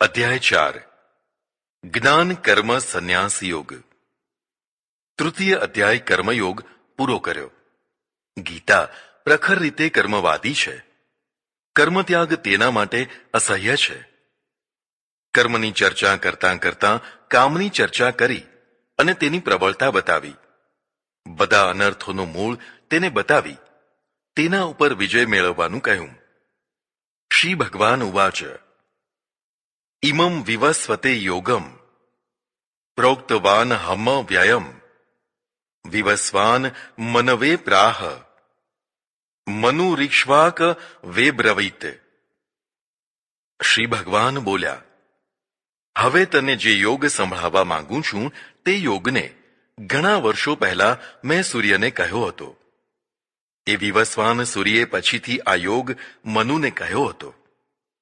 अध्याय 4 જ્ઞાન કર્મ સંન્યાસ યોગ। તૃતીય અધ્યાય કર્મયોગ પૂરો કર્યો। ગીતા પ્રખર રીતે કર્મવાદી છે। કર્મત્યાગ તેના માટે અસહ્ય છે। કર્મની ચર્ચા કરતાં કરતાં કામની ચર્ચા કરી અને તેની પ્રબળતા બતાવી। બધા અનર્થોનું મૂળ તેને બતાવી તેના ઉપર વિજય મેળવવાનું કહ્યું। શ્રી ભગવાન ઉવાચ इमं विवस्वते योगम प्रोक्तवान हम व्ययम विवस्वान मनवे प्राह मनुरीक्ष्वाक वे ब्रवीत। श्री भगवान बोल्या, હવે તને જે યોગ સંભળાવવા માંગુ છું તે યોગને ઘણા વર્ષો પહેલા મેં સૂર્યને કહ્યો હતો। એ વિવસ્વાન સૂર્યે પછીથી આ યોગ મનુને કહ્યો હતો।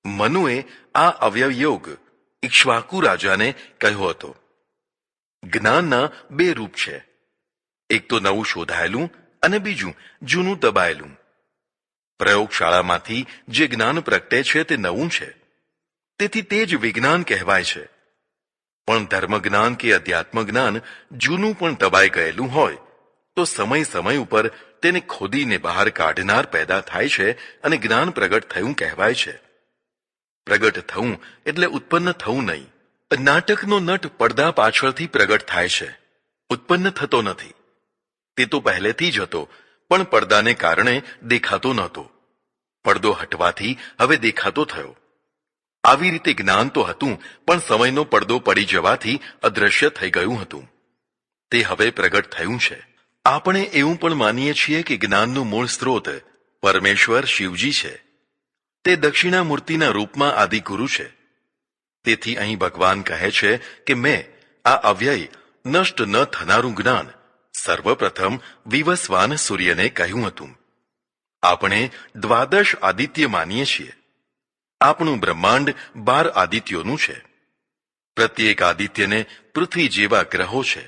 મનુએ આ અવ્યય યોગ ઇક્ષ્વાકુ રાજાને કહ્યો હતો। જ્ઞાનના બે રૂપ છે, એક તો નવું શોધાયેલું અને બીજું જૂનું દબાયેલું। પ્રયોગશાળામાંથી જે જ્ઞાન પ્રગટે છે તે નવું છે, તેથી તે જ વિજ્ઞાન કહેવાય છે। પણ ધર્મ જ્ઞાન કે અધ્યાત્મ જ્ઞાન જૂનું પણ દબાઈ ગયેલું હોય તો સમય સમય ઉપર તેને ખોદીને બહાર કાઢનાર પેદા થાય છે અને જ્ઞાન પ્રગટ થયું કહેવાય છે। પ્રગટ થવું એટલે ઉત્પન્ન થવું નહીં। નાટકનો નટ પડદા પાછળથી પ્રગટ થાય છે, ઉત્પન્ન થતો નથી। તે તો પહેલેથી જ હતો, પણ પડદાને કારણે દેખાતો નહોતો। પડદો હટવાથી હવે દેખાતો થયો। આવી રીતે જ્ઞાન તો હતું, પણ સમયનો પડદો પડી જવાથી અદ્રશ્ય થઈ ગયું હતું। તે હવે પ્રગટ થયું છે। આપણે એવું પણ માનીએ છીએ કે જ્ઞાનનું મૂળ સ્ત્રોત પરમેશ્વર શિવજી છે। તે દક્ષિણામૂર્તિના રૂપમાં આદિગુરુ છે। તેથી અહીં ભગવાન કહે છે કે મેં આ અવ્યય નષ્ટ ન થનારું જ્ઞાન સર્વપ્રથમ વિવસ્વાન સૂર્યને કહ્યું હતું। આપણે દ્વાદશ આદિત્ય માનીએ છીએ। આપણું બ્રહ્માંડ 12 આદિત્યોનું છે। પ્રત્યેક આદિત્યને પૃથ્વી જેવા ગ્રહો છે,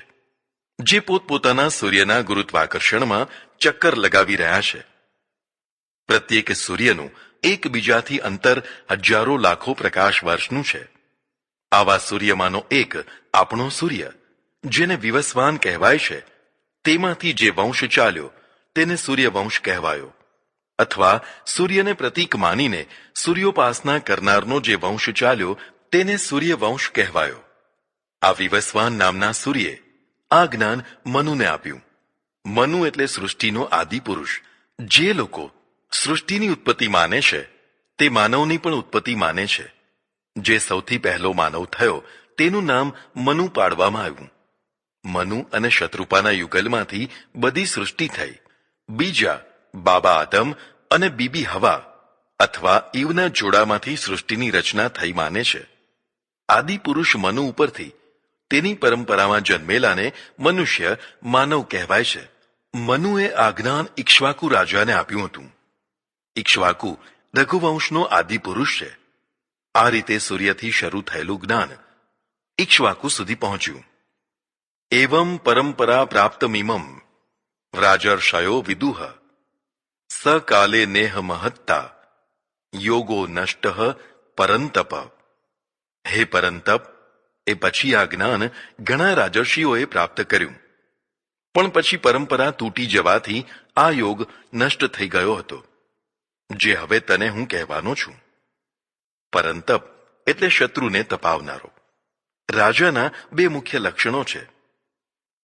જે પોતપોતાના સૂર્યના ગુરુત્વાકર્ષણમાં ચક્કર લગાવી રહ્યા છે। પ્રત્યેક સૂર્યનું એકબીજાથી અંતર હજારો લાખો પ્રકાશ વર્ષનું છે। આવા સૂર્યમાંનો એક આપણો સૂર્ય, જેને વિવસ્વાન કહેવાય છે, તેમાંથી જે વંશ ચાલ્યો તેને સૂર્યવંશ કહેવાયો। અથવા સૂર્યને પ્રતીક માનીને સૂર્યોપાસના કરનારનો જે વંશ ચાલ્યો તેને સૂર્યવંશ કહેવાયો। આ વિવસ્વાન નામના સૂર્યે આ જ્ઞાન મનુને આપ્યું। મનુ એટલે સૃષ્ટિનો આદિ પુરુષ। જે લોકો સૃષ્ટિની ઉત્પત્તિ માને છે તે માનવની પણ ઉત્પત્તિ માને છે। જે સૌથી પહેલો માનવ થયો તેનું નામ મનુ પાડવામાં આવ્યું। મનુ અને શત્રુપાના યુગલમાંથી બધી સૃષ્ટિ થઈ। બીજા બાબા આદમ અને બીબી હવા અથવા ઈવના જોડામાંથી સૃષ્ટિની રચના થઈ માને છે। આદિ પુરુષ મનુ ઉપરથી તેની પરંપરામાં જન્મેલાને મનુષ્ય માનવ કહેવાય છે। મનુએ આ જ્ઞાન ઇક્ષ્વાકુ રાજાને આપ્યું હતું। ઇક્ષ્વાકુ રઘુવંશનો આદિ પુરુષ છે। આ રીતે સૂર્યથી શરૂ થયેલું જ્ઞાન ઇક્ષ્વાકુ સુધી પહોંચ્યું। એવં પરંપરા પ્રાપ્તમિમં વ્રાજર્ષયો વિદુહ સકાલે નેહ મહત્તા યોગો નષ્ટ પરંતપ। હે પરંતપ, એ પછી આ જ્ઞાન ઘણા રાજર્ષિઓએ પ્રાપ્ત કર્યું, પણ પછી પરંપરા તૂટી જવાથી આ યોગ નષ્ટ થઈ ગયો હતો, જે હવે તને હું કહેવાનો છું। પરંતપ એટલે શત્રુને તપાવનારો। રાજાના બે મુખ્ય લક્ષણો છે।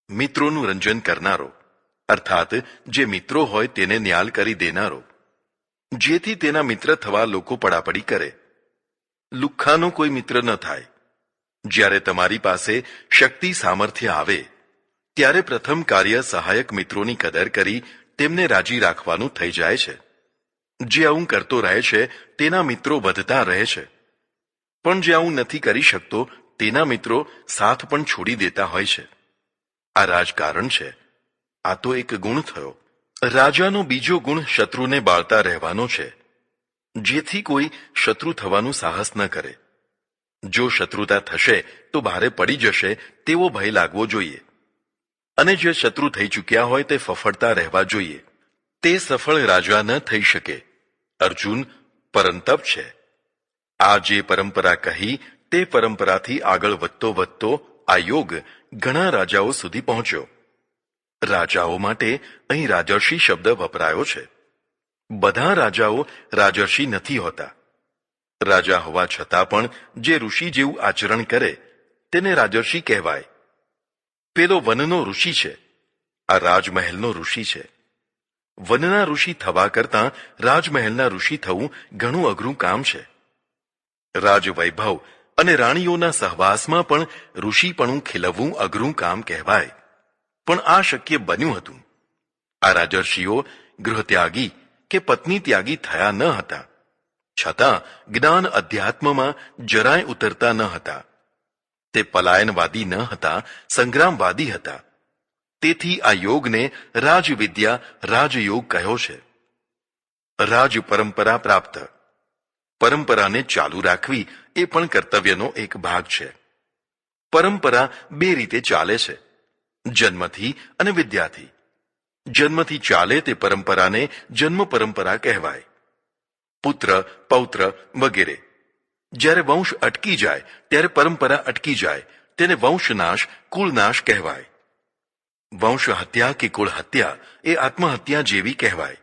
મિત્રોનું રંજન કરનારો, અર્થાત જે મિત્રો હોય તેને ન્યાલ કરી દેનારો, જેથી તેના મિત્ર થવા લોકો પડાપડી કરે। લુખ્ખાનો કોઈ મિત્ર ન થાય। જ્યારે તમારી પાસે શક્તિ સામર્થ્ય આવે ત્યારે પ્રથમ કાર્ય સહાયક મિત્રોની કદર કરી તેમને રાજી રાખવાનું થઈ જાય છે। જે આવું કરતો રહે છે તેના મિત્રો વધતા રહે છે, પણ જે આવું નથી કરી શકતો તેના મિત્રો સાથ પણ છોડી દેતા હોય છે। આ રાજકારણ છે। આ તો એક ગુણ થયો। રાજાનો બીજો ગુણ શત્રુને બાળતા રહેવાનો છે, જેથી કોઈ શત્રુ થવાનું સાહસ ન કરે। જો શત્રુતા થશે તો ભારે પડી જશે તેવો ભય લાગવો જોઈએ, અને જે શત્રુ થઈ ચૂક્યા હોય તે ફફડતા રહેવા જોઈએ। તે સફળ રાજા ન થઈ શકે। અર્જુન પરંતપ છે। આ જે પરંપરા કહી તે પરંપરાથી આગળ વધતો વધતો આ યોગ ઘણા રાજાઓ સુધી પહોંચ્યો. રાજાઓ માટે અહીં રાજર્ષિ શબ્દ વપરાયો છે. બધા રાજાઓ રાજર્ષિ નથી હોતા. રાજા હોવા છતાં પણ જે ઋષિ જેવું આચરણ કરે તેને રાજર્ષિ કહેવાય. પેલો વનનો ઋષિ છે, આ રાજમહેલનો ઋષિ છે. વનના ઋષિ થવા કરતાં રાજમહેલના ઋષિ થવું ઘણું અઘરું કામ છે. રાજવૈભવ અને રાણીઓના સહવાસમાં પણ ઋષિપણું ખીલવવું અઘરું કામ કહેવાય. પણ આ શક્ય બન્યું હતું. આ રાજર્ષિઓ ગૃહત્યાગી કે પત્ની ત્યાગી થયા ન હતા, છતાં જ્ઞાન અધ્યાત્મમાં જરાય ઉતરતા ન હતા. તે પલાયનવાદી ન હતા, સંગ્રામવાદી હતા. તેથી આ યોગને રાજવિદ્યા રાજયોગ કહ્યો છે. રાજ પરંપરા પ્રાપ્ત. પરંપરાને ચાલુ રાખવી એ પણ કર્તવ્યનો એક ભાગ છે. પરંપરા બે રીતે ચાલે છે, જન્મથી અને વિદ્યાથી. જન્મથી ચાલે તે પરંપરાને જન્મ પરંપરા કહેવાય. પુત્ર, પૌત્ર વગેરે. જ્યારે વંશ અટકી જાય ત્યારે પરંપરા અટકી જાય, તેને વંશનાશ, કુળનાશ કહેવાય. વંશ હત્યા કે કુળ હત્યા એ આત્મહત્યા જેવી કહેવાય.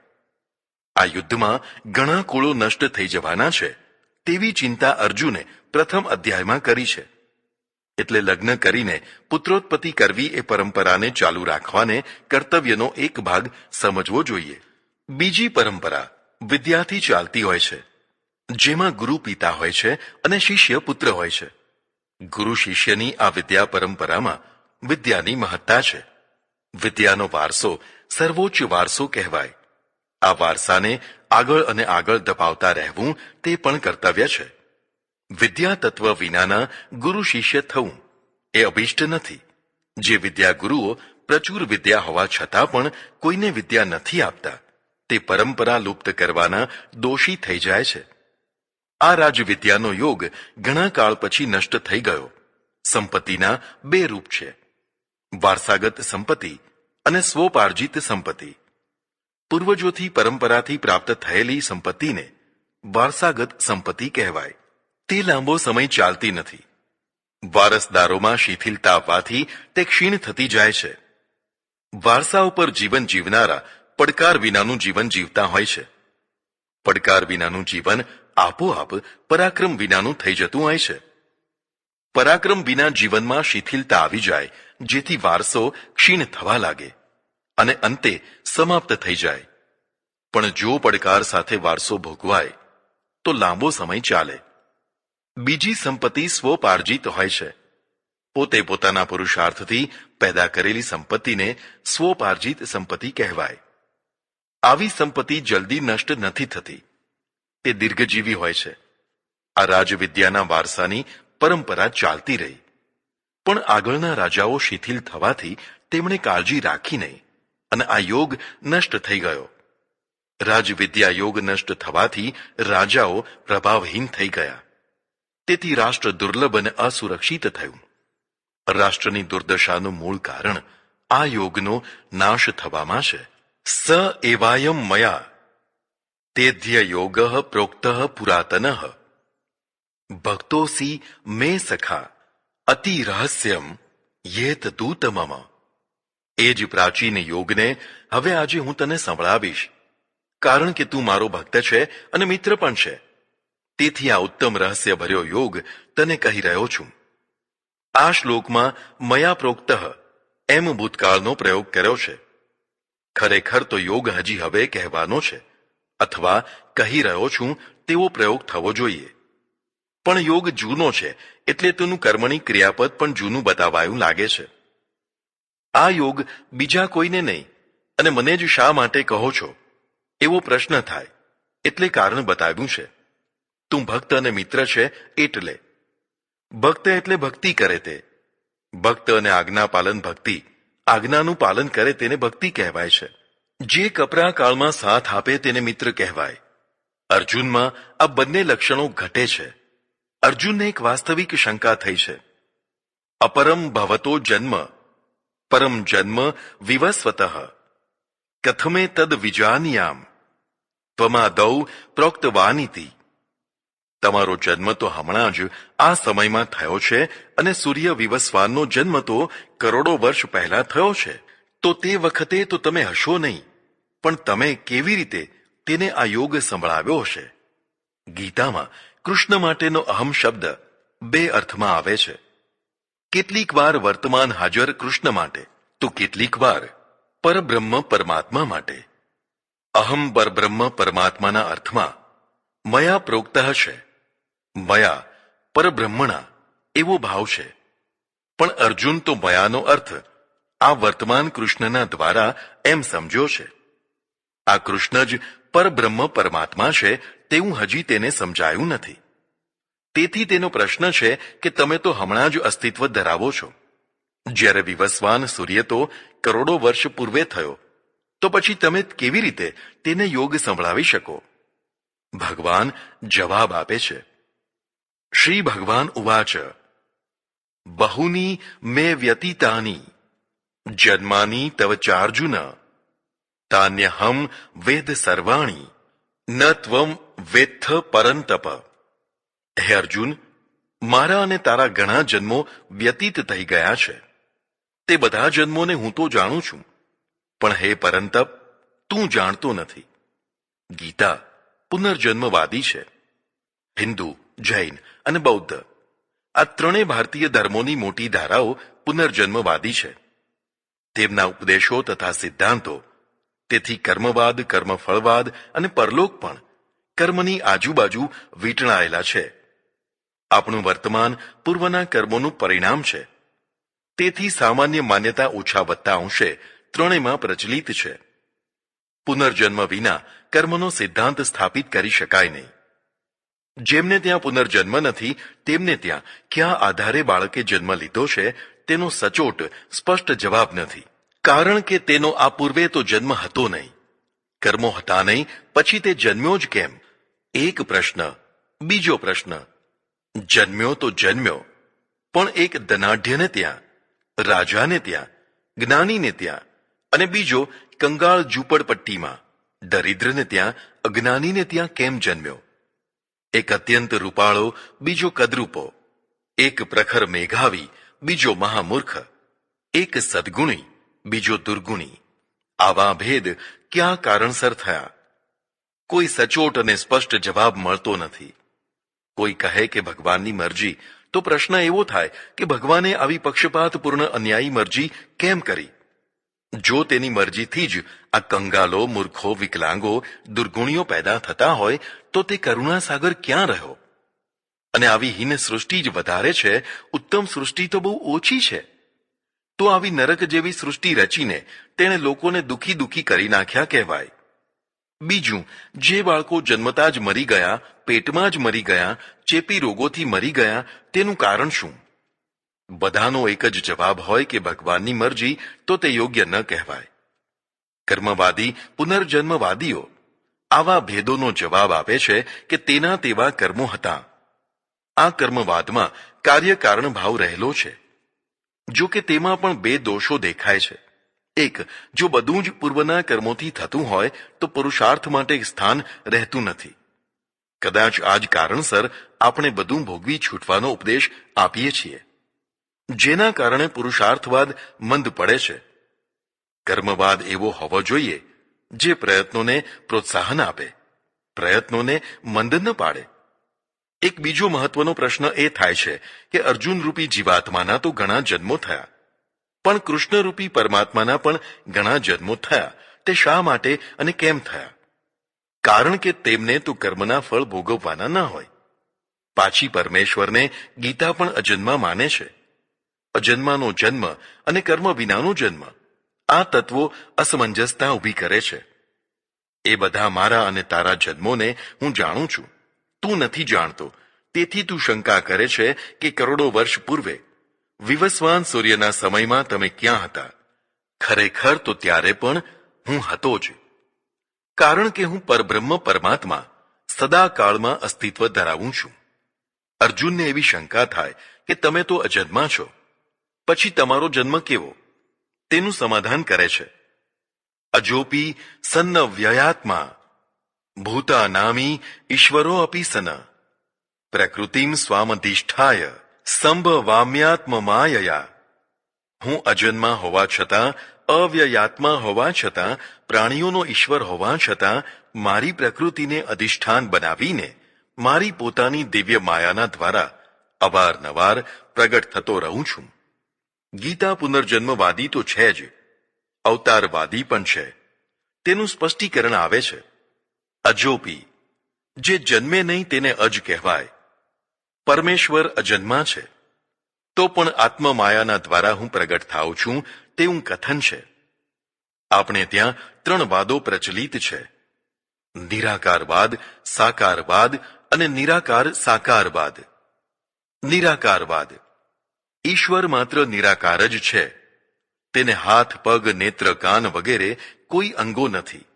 આ યુદ્ધમાં ઘણા કુળો નષ્ટ થઈ જવાના છે તેવી ચિંતા અર્જુને પ્રથમ અધ્યાયમાં કરી છે. એટલે લગ્ન કરીને પુત્રોત્પત્તિ કરવી એ પરંપરાને ચાલુ રાખવાને કર્તવ્યનો એક ભાગ સમજવો જોઈએ. બીજી પરંપરા વિદ્યાથી ચાલતી હોય છે, જેમાં ગુરુ પિતા હોય છે અને શિષ્ય પુત્ર હોય છે. ગુરુ શિષ્યની આ વિદ્યા પરંપરામાં વિદ્યાની મહત્તા છે. વિદ્યાનો વારસો સર્વોચ્ચ વારસો કહેવાય. આ વારસાને આગળ અને આગળ દબાવતા રહેવું તે પણ કર્તવ્ય છે. વિદ્યા તત્વ વિનાના ગુરુ શિષ્ય થવું એ અભિષ્ટ નથી. જે વિદ્યા ગુરુઓ પ્રચુર વિદ્યા હોવા છતાં પણ કોઈને વિદ્યા નથી આપતા, તે પરંપરા લુપ્ત કરવાના દોષી થઈ જાય છે. આ રાજવિદ્યાનો યોગ ઘણા કાળ પછી નષ્ટ થઈ ગયો. સંપત્તિના બે રૂપ છે, વારસાગત સંપત્તિ અને સ્વોપાર્જિત સંપત્તિ. પૂર્વજોથી પરંપરાથી પ્રાપ્ત થયેલી સંપત્તિને વારસાગત સંપત્તિ કહેવાય. તે લાંબો સમય ચાલતી નથી. વારસદારોમાં શિથિલતા આવવાથી તે ક્ષીણ થતી જાય છે. વારસા ઉપર જીવન જીવનારા પડકાર વિનાનું જીવન જીવતા હોય છે. પડકાર વિનાનું જીવન આપોઆપ પરાક્રમ વિનાનું થઈ જતું હોય છે. પરાક્રમ વિના જીવનમાં શિથિલતા આવી જાય, જેથી વારસો ક્ષીણ થવા લાગે અને અંતે સમાપ્ત થઈ જાય. પણ જો પડકાર સાથે વારસો ભોગવાય તો લાંબો સમય ચાલે. બીજી સંપત્તિ સ્વોપાર્જિત હોય છે. પોતે પોતાના પુરુષાર્થથી પેદા કરેલી સંપત્તિને સ્વોપાર્જિત સંપત્તિ કહેવાય. આવી સંપત્તિ જલ્દી નષ્ટ નથી થતી, તે દીર્ઘજીવી હોય છે. આ રાજવિદ્યાના વારસાની પરંપરા ચાલતી રહી. પણ આગળના રાજાઓ શિથિલ થવાથી તેમણે કાળજી રાખી નહીં અને આ યોગ નષ્ટ થઈ ગયો. રાજવિદ્યા યોગ નષ્ટ થવાથી રાજાઓ પ્રભાવહીન થઈ ગયા. તેથી રાષ્ટ્ર દુર્લભ અને અસુરક્ષિત થયું. રાષ્ટ્રની દુર્દશાનું મૂળ કારણ આ યોગનો નાશ થવામાં છે. સ એવાયમ મયા તેધ્ય યોગ પ્રોક્ત પુરાતન ભક્તોસી મે સખા અતિ રહસ્યમ યેત દૂત મમ. એ જ પ્રાચીન યોગને હવે આજે હું તને સંભળાવીશ, કારણ કે તું મારો ભક્ત છે અને મિત્ર પણ છે. તેથી આ ઉત્તમ રહસ્ય ભર્યો યોગ તને કહી રહ્યો છું. આ શ્લોકમાં મયા પ્રોક્ત એમ ભૂતકાળનો પ્રયોગ કર્યો છે. ખરેખર તો યોગ હજી હવે કહેવાનો છે, અથવા કહી રહ્યો છું તેવો પ્રયોગ થવો જોઈએ. પણ યોગ જૂનો છે એટલે તેનું કર્મણી ક્રિયાપદ પણ જૂનું બતાવાયું લાગે છે. આ યોગ બીજા કોઈને નહીં અને મને જ શા માટે કહો છો એવો પ્રશ્ન થાય, એટલે કારણ બતાવ્યું છે. તું ભક્ત અને મિત્ર છે એટલે. ભક્ત એટલે ભક્તિ કરે તે. ભક્ત અને આજ્ઞા પાલન ભક્તિ, આજ્ઞાનું પાલન કરે તેને ભક્તિ કહેવાય છે. જે કપરા કાળમાં સાથ આપે તેને મિત્ર કહેવાય. અર્જુનમાં આ બંને લક્ષણો ઘટે છે. અર્જુનને એક વાસ્તવિક શંકા થઈ છે. અપરમ ભવતો જન્મ પરમ જન્મ વિવસ્વતઃ કથમે તદ વિજાનીયામ ત્વમાદૌ પ્રોક્તવાનિતિ. તમારો જન્મ તો હમણાં જ આ સમયમાં થયો છે અને સૂર્ય વિવસ્વાનનો જન્મ તો કરોડો વર્ષ પહેલા થયો છે. તો તે વખતે તો તમે હશો નહીં, પણ તમે કેવી રીતે તેને આ યોગ સંભળાવ્યો હશે? ગીતામાં કૃષ્ણ માટેનો અહમ શબ્દ બે અર્થમાં આવે છે. કેટલીક વાર વર્તમાન હાજર કૃષ્ણ માટે, તો કેટલીક વાર પરબ્રહ્મ પરમાત્મા માટે. અહમ પરબ્રહ્મ પરમાત્માના અર્થમાં મયા પ્રોક્ત છે. મયા પરબ્રહ્મણા એવો ભાવ છે. પણ અર્જુન તો મયાનો અર્થ આ વર્તમાન કૃષ્ણના દ્વારા એમ સમજ્યો છે. આ કૃષ્ણ જ પરબ્રહ્મ પરમાત્મા છે તેવું હજી તેને સમજાયું નથી. તેથી તેનો પ્રશ્ન છે કે તમે તો હમણાં જ અસ્તિત્વ ધરાવો છો, જ્યારે વિવસ્વાન સૂર્ય તો કરોડો વર્ષ પૂર્વે થયો, તો પછી તમે કેવી રીતે તેને યોગ સંભળાવી શકો? ભગવાન જવાબ આપે છે. શ્રી ભગવાન ઉવાચ બહુની મે વ્યતીતાની જન્માની તવ ચાર્જુન તાન્યહમ વેદ સર્વાણી ન ત્વમ વેત્થ પરંતપ. હે અર્જુન, મારા અને તારા ઘણા જન્મો વ્યતીત થઈ ગયા છે. તે બધા જન્મોને હું તો જાણું છું, પણ હે પરંતપ, તું જાણતો નથી. ગીતા પુનર્જન્મવાદી છે. હિન્દુ, જૈન અને બૌદ્ધ આ ત્રણેય ભારતીય ધર્મોની મોટી ધારાઓ પુનર્જન્મવાદી છે. તેમના ઉપદેશો તથા સિદ્ધાંતો, તેથી કર્મવાદ, કર્મફળવાદ અને પરલોક પણ કર્મની આજુબાજુ વીંટળાયેલા છે. આપણું વર્તમાન પૂર્વના કર્મોનું પરિણામ છે. તેથી સામાન્ય માન્યતા ઓછા વત્તા અંશે ત્રણેયમાં પ્રચલિત છે. પુનર્જન્મ વિના કર્મનો સિદ્ધાંત સ્થાપિત કરી શકાય નહીં. જેમને ત્યાં પુનર્જન્મ નથી તેમને ત્યાં કયા આધારે બાળકે જન્મ લીધો છે તેનો સચોટ સ્પષ્ટ જવાબ નથી. કારણ કે તેનો આ પૂર્વે તો જન્મ હતો નહીં. કર્મો હતા નહીં, પછી તે જન્મ્યો જ કેમ? એક પ્રશ્ન. બીજો પ્રશ્ન, જન્મ્યો તો જન્મ્યો, પણ એક ધનાઢ્યને ત્યાં, રાજાને ત્યાં, જ્ઞાનીને ત્યાં, અને બીજો કંગાળ ઝૂંપડપટ્ટીમાં દરિદ્રને ત્યાં, અજ્ઞાનીને ત્યાં કેમ જન્મ્યો? એક અત્યંત રૂપાળો, બીજો કદરૂપો, એક પ્રખર મેઘાવી, બીજો મહામૂર્ખ, એક સદગુણી, બીજો દુર્ગુણી. આવા ભેદ ક્યાં કારણસર થયા? કોઈ સચોટ અને સ્પષ્ટ જવાબ મળતો નથી. કોઈ કહે કે ભગવાનની મરજી, તો પ્રશ્ન એવો થાય કે ભગવાને આવી પક્ષપાતપૂર્ણ અન્યાયી મરજી કેમ કરી? જો તેની મરજીથી જ આ કંગાલો, મૂર્ખો, વિકલાંગો, દુર્ગુણીઓ પેદા થતા હોય તો તે કરુણાસાગર ક્યાં રહ્યો? અને આવી હીન સૃષ્ટિ જ વધારે છે, ઉત્તમ સૃષ્ટિ તો બહુ ઓછી છે. તો આવી નરક જેવી સૃષ્ટિ રચીને તેણે લોકોને દુખી દુખી કરી નાખ્યા કહેવાય. બીજું, જે બાળકો જન્મતા જ મરી ગયા, પેટમાં જ મરી ગયા, ચેપી રોગોથી મરી ગયા, તેનું કારણ શું? બધાનો એક જ જવાબ હોય કે ભગવાનની મરજી, તો તે યોગ્ય ન કહેવાય. કર્મવાદી પુનર્જન્મવાદીઓ આવા ભેદોનો જવાબ આપે છે કે તેના તેવા કર્મો હતા. આ કર્મવાદમાં કાર્યકારણ ભાવ રહેલો છે. જો કે તેમાં પણ બે દોષો દેખાય છે. એક, જો બધું જ પૂર્વના કર્મોથી થતું હોય તો પુરુષાર્થ માટે સ્થાન રહેતું નથી. કદાચ આ જ કારણસર આપણે બધું ભોગવી છૂટવાનો ઉપદેશ આપીએ છીએ, જેના કારણે પુરુષાર્થવાદ મંદ પડે છે. કર્મવાદ એવો હોવો જોઈએ જે પ્રયત્નોને પ્રોત્સાહન આપે, પ્રયત્નોને મંદ ન પાડે. એક બીજો મહત્વનો પ્રશ્ન એ થાય છે કે અર્જુનરૂપી જીવાત્માના તો ઘણા જન્મો થયા, પણ કૃષ્ણરૂપી પરમાત્માના પણ ઘણા જન્મો થયા. તે શા માટે અને કેમ થયા? કારણ કે તેમને તો કર્મના ફળ ભોગવવાના ન હોય. પાછી પરમેશ્વરને ગીતા પણ અજન્મા માને છે. અજન્માનો જન્મ અને કર્મ વિનાનો જન્મ, આ તત્વો અસમંજસતા ઊભી કરે છે. એ બધા મારા અને તારા જન્મોને હું જાણું છું, તું નથી જાણતો. તેથી તું શંકા કરે છે કે કરોડો વર્ષ પૂર્વે વિવસ્વાન સૂર્યના સમયમાં તમે ક્યાં હતા? ખરેખર તો ત્યારે પણ હું હતો જ. કારણ કે હું પરબ્રહ્મ પરમાત્મા સદાકાળમાં અસ્તિત્વ ધરાવું છું. અર્જુનને એવી શંકા થાય કે તમે તો અજન્મા છો, પછી તમારો જન્મ કેવો? તેનું સમાધાન કરે છે. અજોપી સન્ન વ્યયાત્મા ભૂતા નામી ઈશ્વરો અપી સન પ્રકૃતિમ સ્વામધિષ્ઠાય સંભવામ્યાત્મમાયયા. હું અજન્મા હોવા છતાં, અવ્યયાત્મા હોવા છતાં, પ્રાણીઓનો ઈશ્વર હોવા છતાં મારી પ્રકૃતિને અધિષ્ઠાન બનાવીને મારી પોતાની દિવ્ય માયાના દ્વારા અવારનવાર પ્રગટ થતો રહું છું. ગીતા પુનર્જન્મવાદી તો છે જ, અવતારવાદી પણ છે. તેનું સ્પષ્ટીકરણ આવે છે. અજોપી, જે જન્મે નહીં તેને અજ કહેવાય. પરમેશ્વર અજન્મા છે, તો પણ આત્મમાયાના દ્વારા હું પ્રગટ થાઉં છું તેવું કથન છે. આપણે ત્યાં 3 વાદો પ્રચલિત છે: નિરાકારવાદ, સાકારવાદ અને નિરાકાર સાકારવાદ. નિરાકારવાદ: ઈશ્વર માત્ર નિરાકાર જ છે. તેને હાથ, પગ, નેત્ર, કાન વગેરે કોઈ અંગો નથી.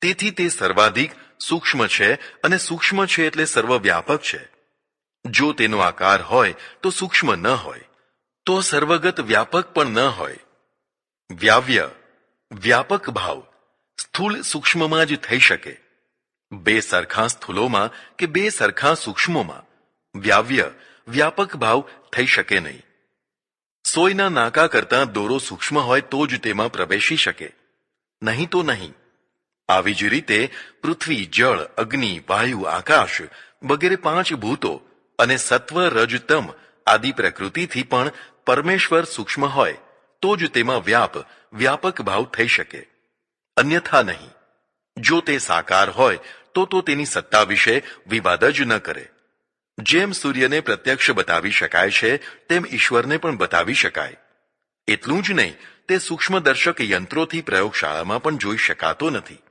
તેથી તે સર્વાધિક સૂક્ષ્મ છે, અને સૂક્ષ્મ છે એટલે સર્વવ્યાપક છે. જો તેનો આકાર હોય તો સૂક્ષ્મ ન હોય, તો સર્વગત વ્યાપક પણ ન હોય. વ્યાવ્ય, વ્યાપક ભાવ સ્થૂળ સૂક્ષ્મમાં જ થઈ શકે. 2 સરખા સ્થૂલોમાં કે 2 સરખા સૂક્ષ્મોમાં વ્યાવ્ય, વ્યાપક ભાવ થઈ શકે નહીં. સોયના નાકા કરતાં દોરો સૂક્ષ્મ હોય તો જ તેમાં પ્રવેશી શકે, નહીં તો નહીં. આવી જ રીતે પૃથ્વી, જળ, અગ્નિ, વાયુ, આકાશ વગેરે 5 ભૂતો અને સત્વ, રજ, તમ આદિ પ્રકૃતિથી પણ પરમેશ્વર સૂક્ષ્મ હોય તો જ તેમાં વ્યાપક ભાવ થઈ શકે, અન્યથા નહીં. જો તે સાકાર હોય તો તેની સત્તા વિશે વિવાદ જ ન કરે. જેમ સૂર્યને પ્રત્યક્ષ બતાવી શકાય છે તેમ ઈશ્વરને પણ બતાવી શકાય. એટલું જ નહીં, તે સૂક્ષ્મદર્શક યંત્રોથી પ્રયોગશાળામાં પણ જોઈ શકાતો નથી.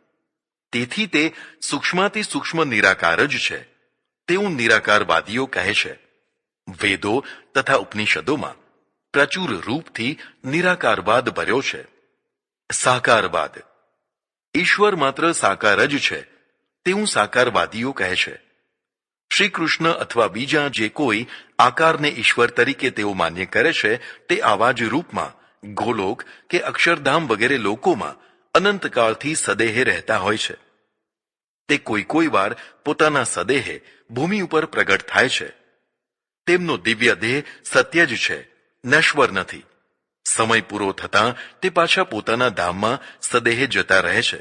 તેથી તે સૂક્ષ્માતિ સૂક્ષ્મ નિરાકાર જ છે તેવું નિરાકારવાદીઓ કહે છે. વેદો તથા ઉપનિષદોમાં પ્રચુર રૂપથી નિરાકારવાદ ભર્યો છે. સાકારવાદ: ઈશ્વર માત્ર સાકાર જ છે તેવું સાકારવાદીઓ કહે છે. શ્રી કૃષ્ણ અથવા બીજા જે કોઈ આકારને ઈશ્વર તરીકે તેઓ માન્ય કરે છે તે આવા જ રૂપમાં ગોલોક કે અક્ષરધામ વગેરે લોકોમાં અનંતકાળથી સદેહે રહેતા હોય છે. તે કોઈ વાર પોતાના સદેહે ભૂમિ ઉપર પ્રગટ થાય છે. તેમનો દિવ્ય દેહ સત્ય જ છે, નશ્વર નથી. સમય પૂરો થતાં તે પાછા પોતાના ધામમાં સદેહે જતા રહે છે.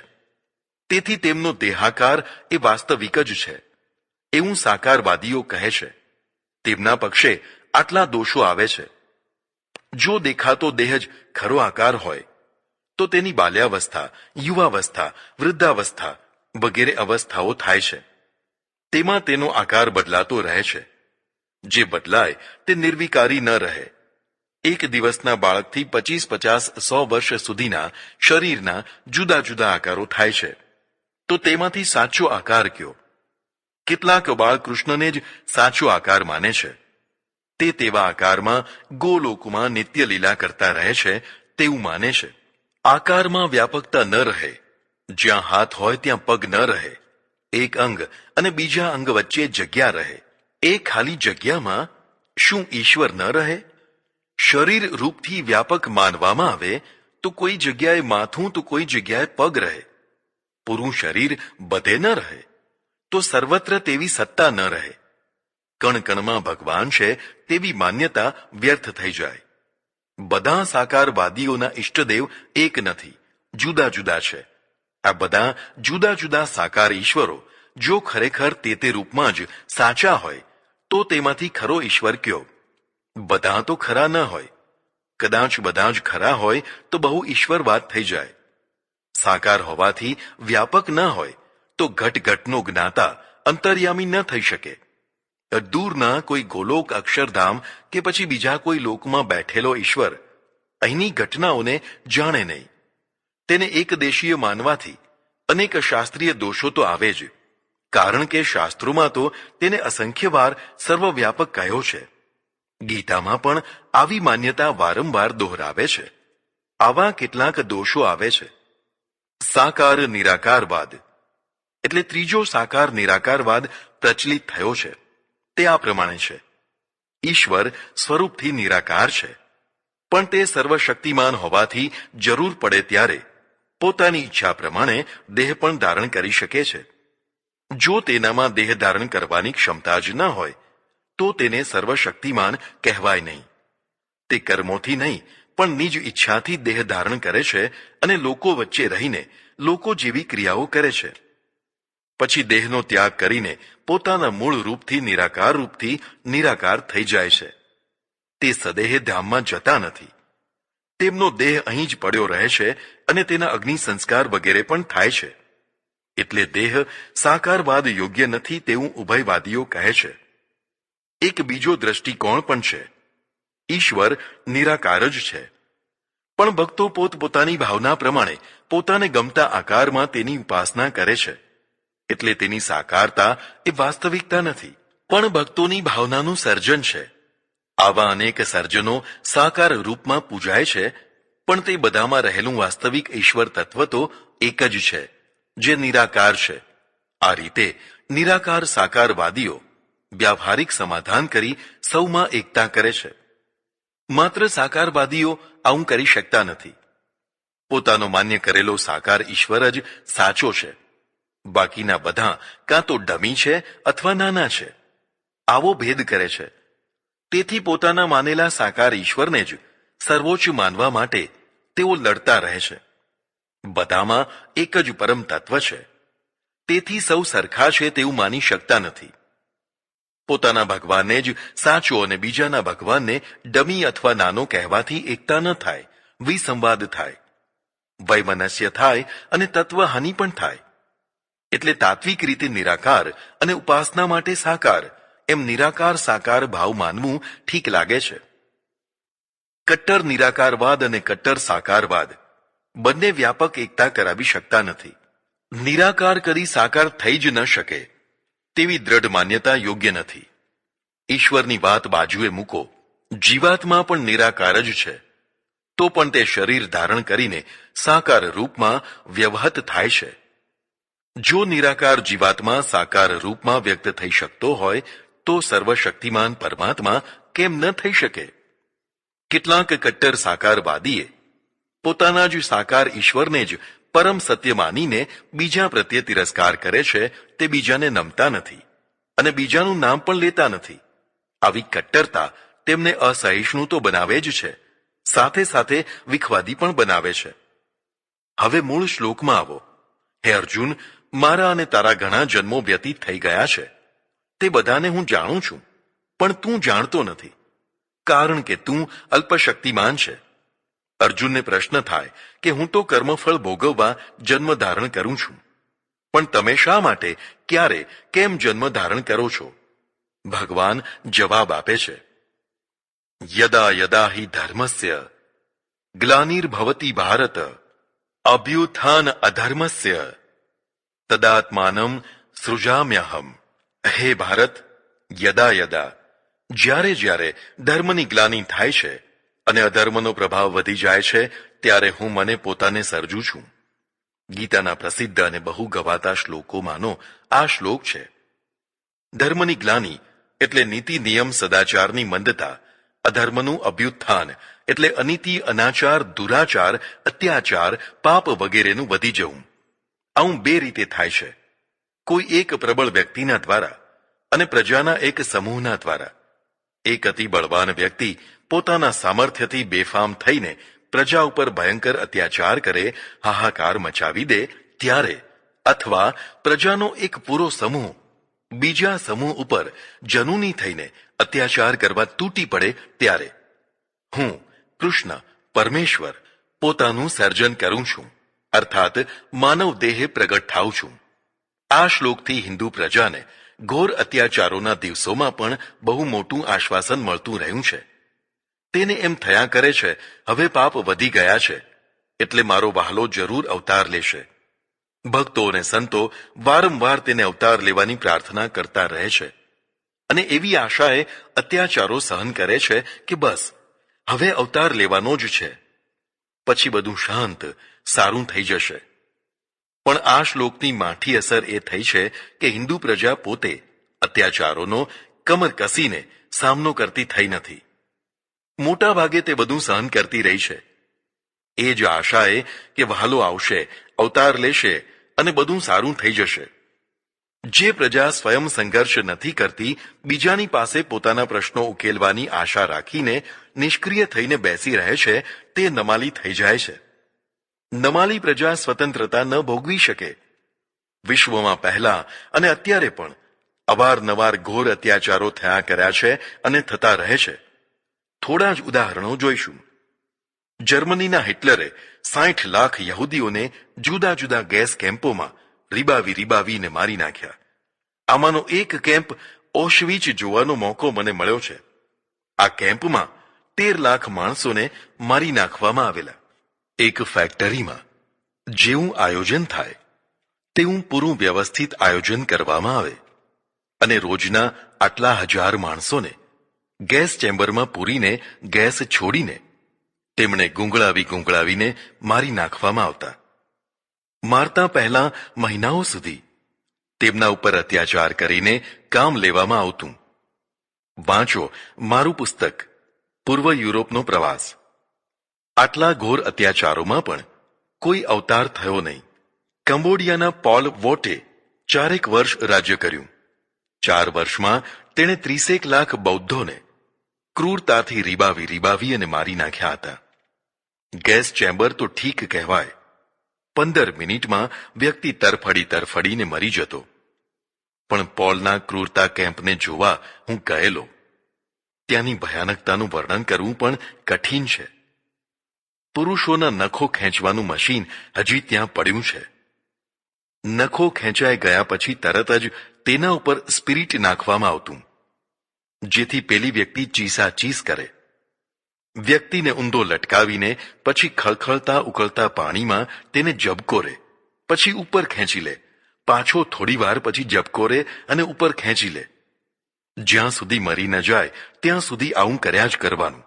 તેથી તેમનો દેહાકાર એ વાસ્તવિક જ છે એવું સાકારવાદીઓ કહે છે. તેમના પક્ષે આટલા દોષો આવે છે. જો દેખાતો દેહ જ ખરો આકાર હોય તો તેની બાલ્યાવસ્થા, યુવાવસ્થા, વૃદ્ધાવસ્થા વગેરે અવસ્થાઓ થાય છે. તેમાં તેનો આકાર બદલાતો રહે છે. જે બદલાય તે નિર્વિકારી ન રહે. એક દિવસના બાળકથી 50-50-100 વર્ષ સુધીના શરીરના જુદા જુદા આકારો થાય છે. તો તેમાંથી સાચો આકાર કયો? કેટલાક બાળકૃષ્ણને જ સાચો આકાર માને છે. તે તેવા આકારમાં ગોલોકમાં નિત્ય લીલા કરતા રહે છે તેવું માને છે. આકારમાં વ્યાપકતા ન રહે. જ્યાં હાથ હોય ત્યાં પગ ન રહે. એક અંગ અને બીજા અંગ વચ્ચે જગ્યા રહે. એ ખાલી જગ્યામાં શું ઈશ્વર ન રહે? શરીર રૂપથી વ્યાપક માનવામાં આવે તો કોઈ જગ્યાએ માથું તો કોઈ જગ્યાએ પગ રહે. પૂરું શરીર બધે ન રહે તો સર્વત્ર તેવી સત્તા ન રહે. કણકણમાં ભગવાન છે તેવી માન્યતા વ્યર્થ થઈ જાય. બધા સાકારવાદીઓના ઈષ્ટદેવ એક નથી, જુદા જુદા છે. આ બધા જુદા જુદા સાકાર ઈશ્વરો જો ખરેખર તે રૂપમાં જ સાચા હોય તો તેમાંથી ખરો ઈશ્વર કયો? બધા તો ખરા ન હોય. કદાચ બધા જ ખરા હોય તો બહુ ઈશ્વરવાદ થઈ જાય. સાકાર હોવાથી વ્યાપક ન હોય તો ઘટનો જ્ઞાતા અંતર્યામી ન થઈ શકે. દૂરના કોઈ ગોલોક, અક્ષરધામ કે પછી બીજા કોઈ લોકમાં બેઠેલો ઈશ્વર અહીંની ઘટનાઓને જાણે નહીં. તેને એકદેશીય માનવાથી અનેક શાસ્ત્રીય દોષો તો આવે જ, કારણ કે શાસ્ત્રોમાં તો તેને અસંખ્ય વાર સર્વવ્યાપક કહ્યો છે. ગીતામાં પણ આવી માન્યતા વારંવાર દોહરાવે છે. આવા કેટલાક દોષો આવે છે. સાકાર નિરાકારવાદ એટલે ત્રીજો સાકાર નિરાકારવાદ પ્રચલિત થયો છે. તે આ પ્રમાણે છે: ઈશ્વર સ્વરૂપથી નિરાકાર છે, પણ તે સર્વશક્તિમાન હોવાથી જરૂર પડે ત્યારે પોતાની ઈચ્છા પ્રમાણે દેહ પણ ધારણ કરી શકે છે. જો તેનામાં દેહ ધારણ કરવાની ક્ષમતા જ ન હોય તો તેને સર્વશક્તિમાન કહેવાય નહીં. તે કર્મોથી નહીં પણ નિજ ઈચ્છાથી દેહ ધારણ કરે છે અને લોકો વચ્ચે રહીને લોકો જેવી ક્રિયાઓ કરે છે. પછી દેહનો ત્યાગ કરીને પોતાના મૂળ રૂપથી નિરાકાર થઈ જાય છે. તે સદેહ ધામમાં જતા નથી. તેમનો દેહ અહીં જ પડ્યો રહે છે અને તેના અગ્નિ સંસ્કાર વગેરે પણ થાય છે. એટલે દેહ સાકારવાદ યોગ્ય નથી તેવું ઉભયવાદીઓ કહે છે. એક બીજો દ્રષ્ટિકોણ પણ છે. ઈશ્વર નિરાકાર જ છે, પણ ભક્તો પોતપોતાની ભાવના પ્રમાણે પોતાને ગમતા આકારમાં તેની ઉપાસના કરે છે. એટલે તેની સાકારતા એ વાસ્તવિકતા નથી, પણ ભક્તોની ભાવનાનું સર્જન છે. આવા અનેક સર્જનો સાકાર રૂપમાં પૂજાય છે, પણ તે બધામાં રહેલું વાસ્તવિક ઈશ્વર તત્વ તો એક જ છે, જે નિરાકાર છે. આ રીતે નિરાકાર સાકારવાદીઓ વ્યાવહારિક સમાધાન કરી સૌમાં એકતા કરે છે. માત્ર સાકારવાદીઓ આવું કરી શકતા નથી. પોતાનો માન્ય કરેલો સાકાર ઈશ્વર જ સાચો છે. બાકીના બધા કાં તો ડમી છે અથવા નાના છે. આવો ભેદ કરે છે. તેથી પોતાના માનેલા સાકાર ઈશ્વરને જ સર્વોચ્ચ માનવા માટે તેઓ લડતા રહે છે. બધામાં એક જ પરમ તત્વ છે, તેથી સૌ સરખા છે તેવું માની શકતા નથી. પોતાના ભગવાનને જ સાચો અને બીજાના ભગવાનને ડમી અથવા નાનો કહેવાથી એકતા ન થાય, વિસંવાદ થાય, વૈમનસ્ય થાય અને તત્વહાનિ પણ થાય. એટલે તાત્વિક રીતે નિરાકાર અને ઉપાસના માટે સાકાર એમ નિરાકાર સાકાર ભાવ માનવું ઠીક લાગે છે. કટ્ટર નિરાકારવાદ અને કટ્ટર સાકારવાદ બંને વ્યાપક એકતા કરાવી શકતા નથી. નિરાકાર કરી સાકાર થઈ જ ન શકે તેવી દ્રઢ માન્યતા યોગ્ય નથી. ઈશ્વરની વાત બાજુએ મૂકો, જીવાત્મા પણ નિરાકાર જ છે, તો પણ તે શરીર ધારણ કરીને સાકાર રૂપમાં વ્યવહત થાય છે. જો નિરાકાર જીવાત્મા સાકાર રૂપમાં વ્યક્ત થઈ શકતો હોય તો સર્વશક્તિમાન પરમાત્મા કેમ ન થઈ શકે? કેટલાક કટ્ટર સાકારવાદીએ પોતાના જ સાકાર ઈશ્વરને જ પરમ સત્ય માનીને બીજા પ્રત્યે તિરસ્કાર કરે છે. તે બીજાને નમતા નથી અને બીજાનું નામ પણ લેતા નથી. આવી કટ્ટરતા તેમને અસહિષ્ણુ તો બનાવે જ છે, સાથે સાથે વિખવાદી પણ બનાવે છે. હવે મૂળ શ્લોકમાં આવો. હે અર્જુન, મારા અને તારા ઘણા જન્મો વ્યતીત થઈ ગયા છે. તે બધાને હું જાણું છું, પણ તું જાણતો નથી, કારણ કે તું અલ્પશક્તિમાન છે. અર્જુનને પ્રશ્ન થાય કે હું તો કર્મફળ ભોગવવા જન્મ ધારણ કરું છું, પણ તમે શા માટે, ક્યારે, કેમ જન્મ ધારણ કરો છો? ભગવાન જવાબ આપે છે, યદા યદા હિ ધર્મસ્ય ગ્લાનિર્ભવતિ ભારત અભ્યુત્થાન અધર્મસ્ય તદાત્માનમ સૃજામ્યહમ. હે ભારત, યદા યદા જ્યારે જ્યારે ધર્મની ગ્લાનિ થાય છે અને અધર્મનો પ્રભાવ વધી જાય છે, ત્યારે હું મને પોતાને સર્જું છું. ગીતાના પ્રસિદ્ધ અને બહુ ગવાતા શ્લોકોમાંનો આ શ્લોક છે. ધર્મની ગ્લાનિ એટલે નીતિ નિયમ સદાચારની મંદતા, અધર્મનું અભ્યુત્થાન એટલે અનીતિ, અનાચાર, દુરાચાર, અત્યાચાર, પાપ વગેરેનું વધી જવું. આવું બે રીતે થાય છે. કોઈ એક પ્રબળ વ્યક્તિના દ્વારા અને પ્રજાના એક સમૂહના દ્વારા. એક અતિ બળવાન વ્યક્તિ પોતાના સામર્થ્યથી બેફામ થઈને પ્રજા ઉપર ભયંકર અત્યાચાર કરે, હાહાકાર મચાવી દે ત્યારે, અથવા પ્રજાનો એક પૂરો સમૂહ બીજા સમૂહ ઉપર જનૂની થઈને અત્યાચાર કરવા તૂટી પડે ત્યારે હું, કૃષ્ણ, પરમેશ્વર, પોતાનું સર્જન કરું છું, અર્થાત માનવ દેહે પ્રગટ થાઉં છું. આ શ્લોકથી હિન્દુ પ્રજાને ઘોર અત્યાચારોના દિવસોમાં પણ બહુ મોટું આશ્વાસન મળતું રહ્યું છે. તેને એમ થયા કરે છે, હવે પાપ વધી ગયા છે, એટલે મારો વહાલો જરૂર અવતાર લેશે. ભક્તો અને સંતો વારંવાર તેને અવતાર લેવાની પ્રાર્થના કરતા રહે છે અને એવી આશાએ અત્યાચારો સહન કરે છે કે બસ હવે અવતાર લેવાનો જ છે, પછી બધું શાંત, સારું થઈ જશે. પણ આ શ્લોકની માઠી અસર એ થઈ છે કે હિન્દુ પ્રજા પોતે અત્યાચારોનો કમર કસીને સામનો કરતી થઈ નથી. મોટા ભાગે તે બધું સહન કરતી રહી છે. એ જ આશાએ કે વહાલો આવશે, અવતાર લેશે અને બધું સારું થઈ જશે. જે પ્રજા સ્વયં સંઘર્ષ નથી કરતી, બીજાની પાસે પોતાના પ્રશ્નો ઉકેલવાની આશા રાખીને નિષ્ક્રિય થઈને બેસી રહે છે, તે નમાલી થઈ જાય છે. નમાલી પ્રજા સ્વતંત્રતા ન ભોગવી શકે. વિશ્વમાં પહેલા અને અત્યારે પણ અવારનવાર ઘોર અત્યાચારો થયા કર્યા છે અને થતા રહે છે. થોડા જ ઉદાહરણો જોઈશું. જર્મનીના હિટલરે 60 લાખ યહૂદીઓને જુદા જુદા ગેસ કેમ્પોમાં રીબાવીને મારી નાખ્યા. આમાંનો એક કેમ્પ ઓશવિચ જોવાનો મોકો મને મળ્યો છે. આ કેમ્પમાં 13 લાખ માણસોને મારી નાખવામાં આવેલા. એક ફેક્ટરીમાં જેવું આયોજન થાય તેવું પૂરું વ્યવસ્થિત આયોજન કરવામાં આવે અને રોજના આટલા હજાર માણસોને ગેસ ચેમ્બરમાં પૂરીને ગેસ છોડીને તેમણે ગુંગળાવીને મારી નાખવામાં આવતા. મારતા પહેલા મહિનાઓ સુધી તેમના ઉપર અત્યાચાર કરીને કામ લેવામાં આવતું. વાંચો મારું પુસ્તક પૂર્વ યુરોપનો પ્રવાસ. આટલા ઘોર અત્યાચારોમાં પણ કોઈ અવતાર થયો નહીં. કંબોડિયાના પોલ વોટે 4 વર્ષ રાજ્ય કર્યું. 4 વર્ષમાં તેણે 30 લાખ બૌદ્ધોને ક્રૂરતાથી રીબાવી અને મારી નાખ્યા હતા. ગેસ ચેમ્બર તો ઠીક કહેવાય. 15 મિનિટમાં વ્યક્તિ તરફડીને મરી જતો. પણ પોલના ક્રૂરતા કેમ્પને જોવા હું ગયેલો. ત્યાંની ભયાનકતાનું વર્ણન કરવું પણ કઠિન છે. પુરુષોના નખો ખેંચવાનું મશીન હજી ત્યાં પડ્યું છે. નખો ખેંચાઈ ગયા પછી તરત જ તેના ઉપર સ્પિરિટ નાખવામાં આવતું, જેથી પેલી વ્યક્તિ ચીસાચીસ કરે. વ્યક્તિને ઊંધો લટકાવીને પછી ખળખળતા ઉકળતા પાણીમાં તેને ઝબકોરે, પછી ઉપર ખેંચી લે, પાછો થોડી વાર પછી ઝબકોરે અને ઉપર ખેંચી લે. જ્યાં સુધી મરી ન જાય ત્યાં સુધી આવું કર્યા જ કરવાનું.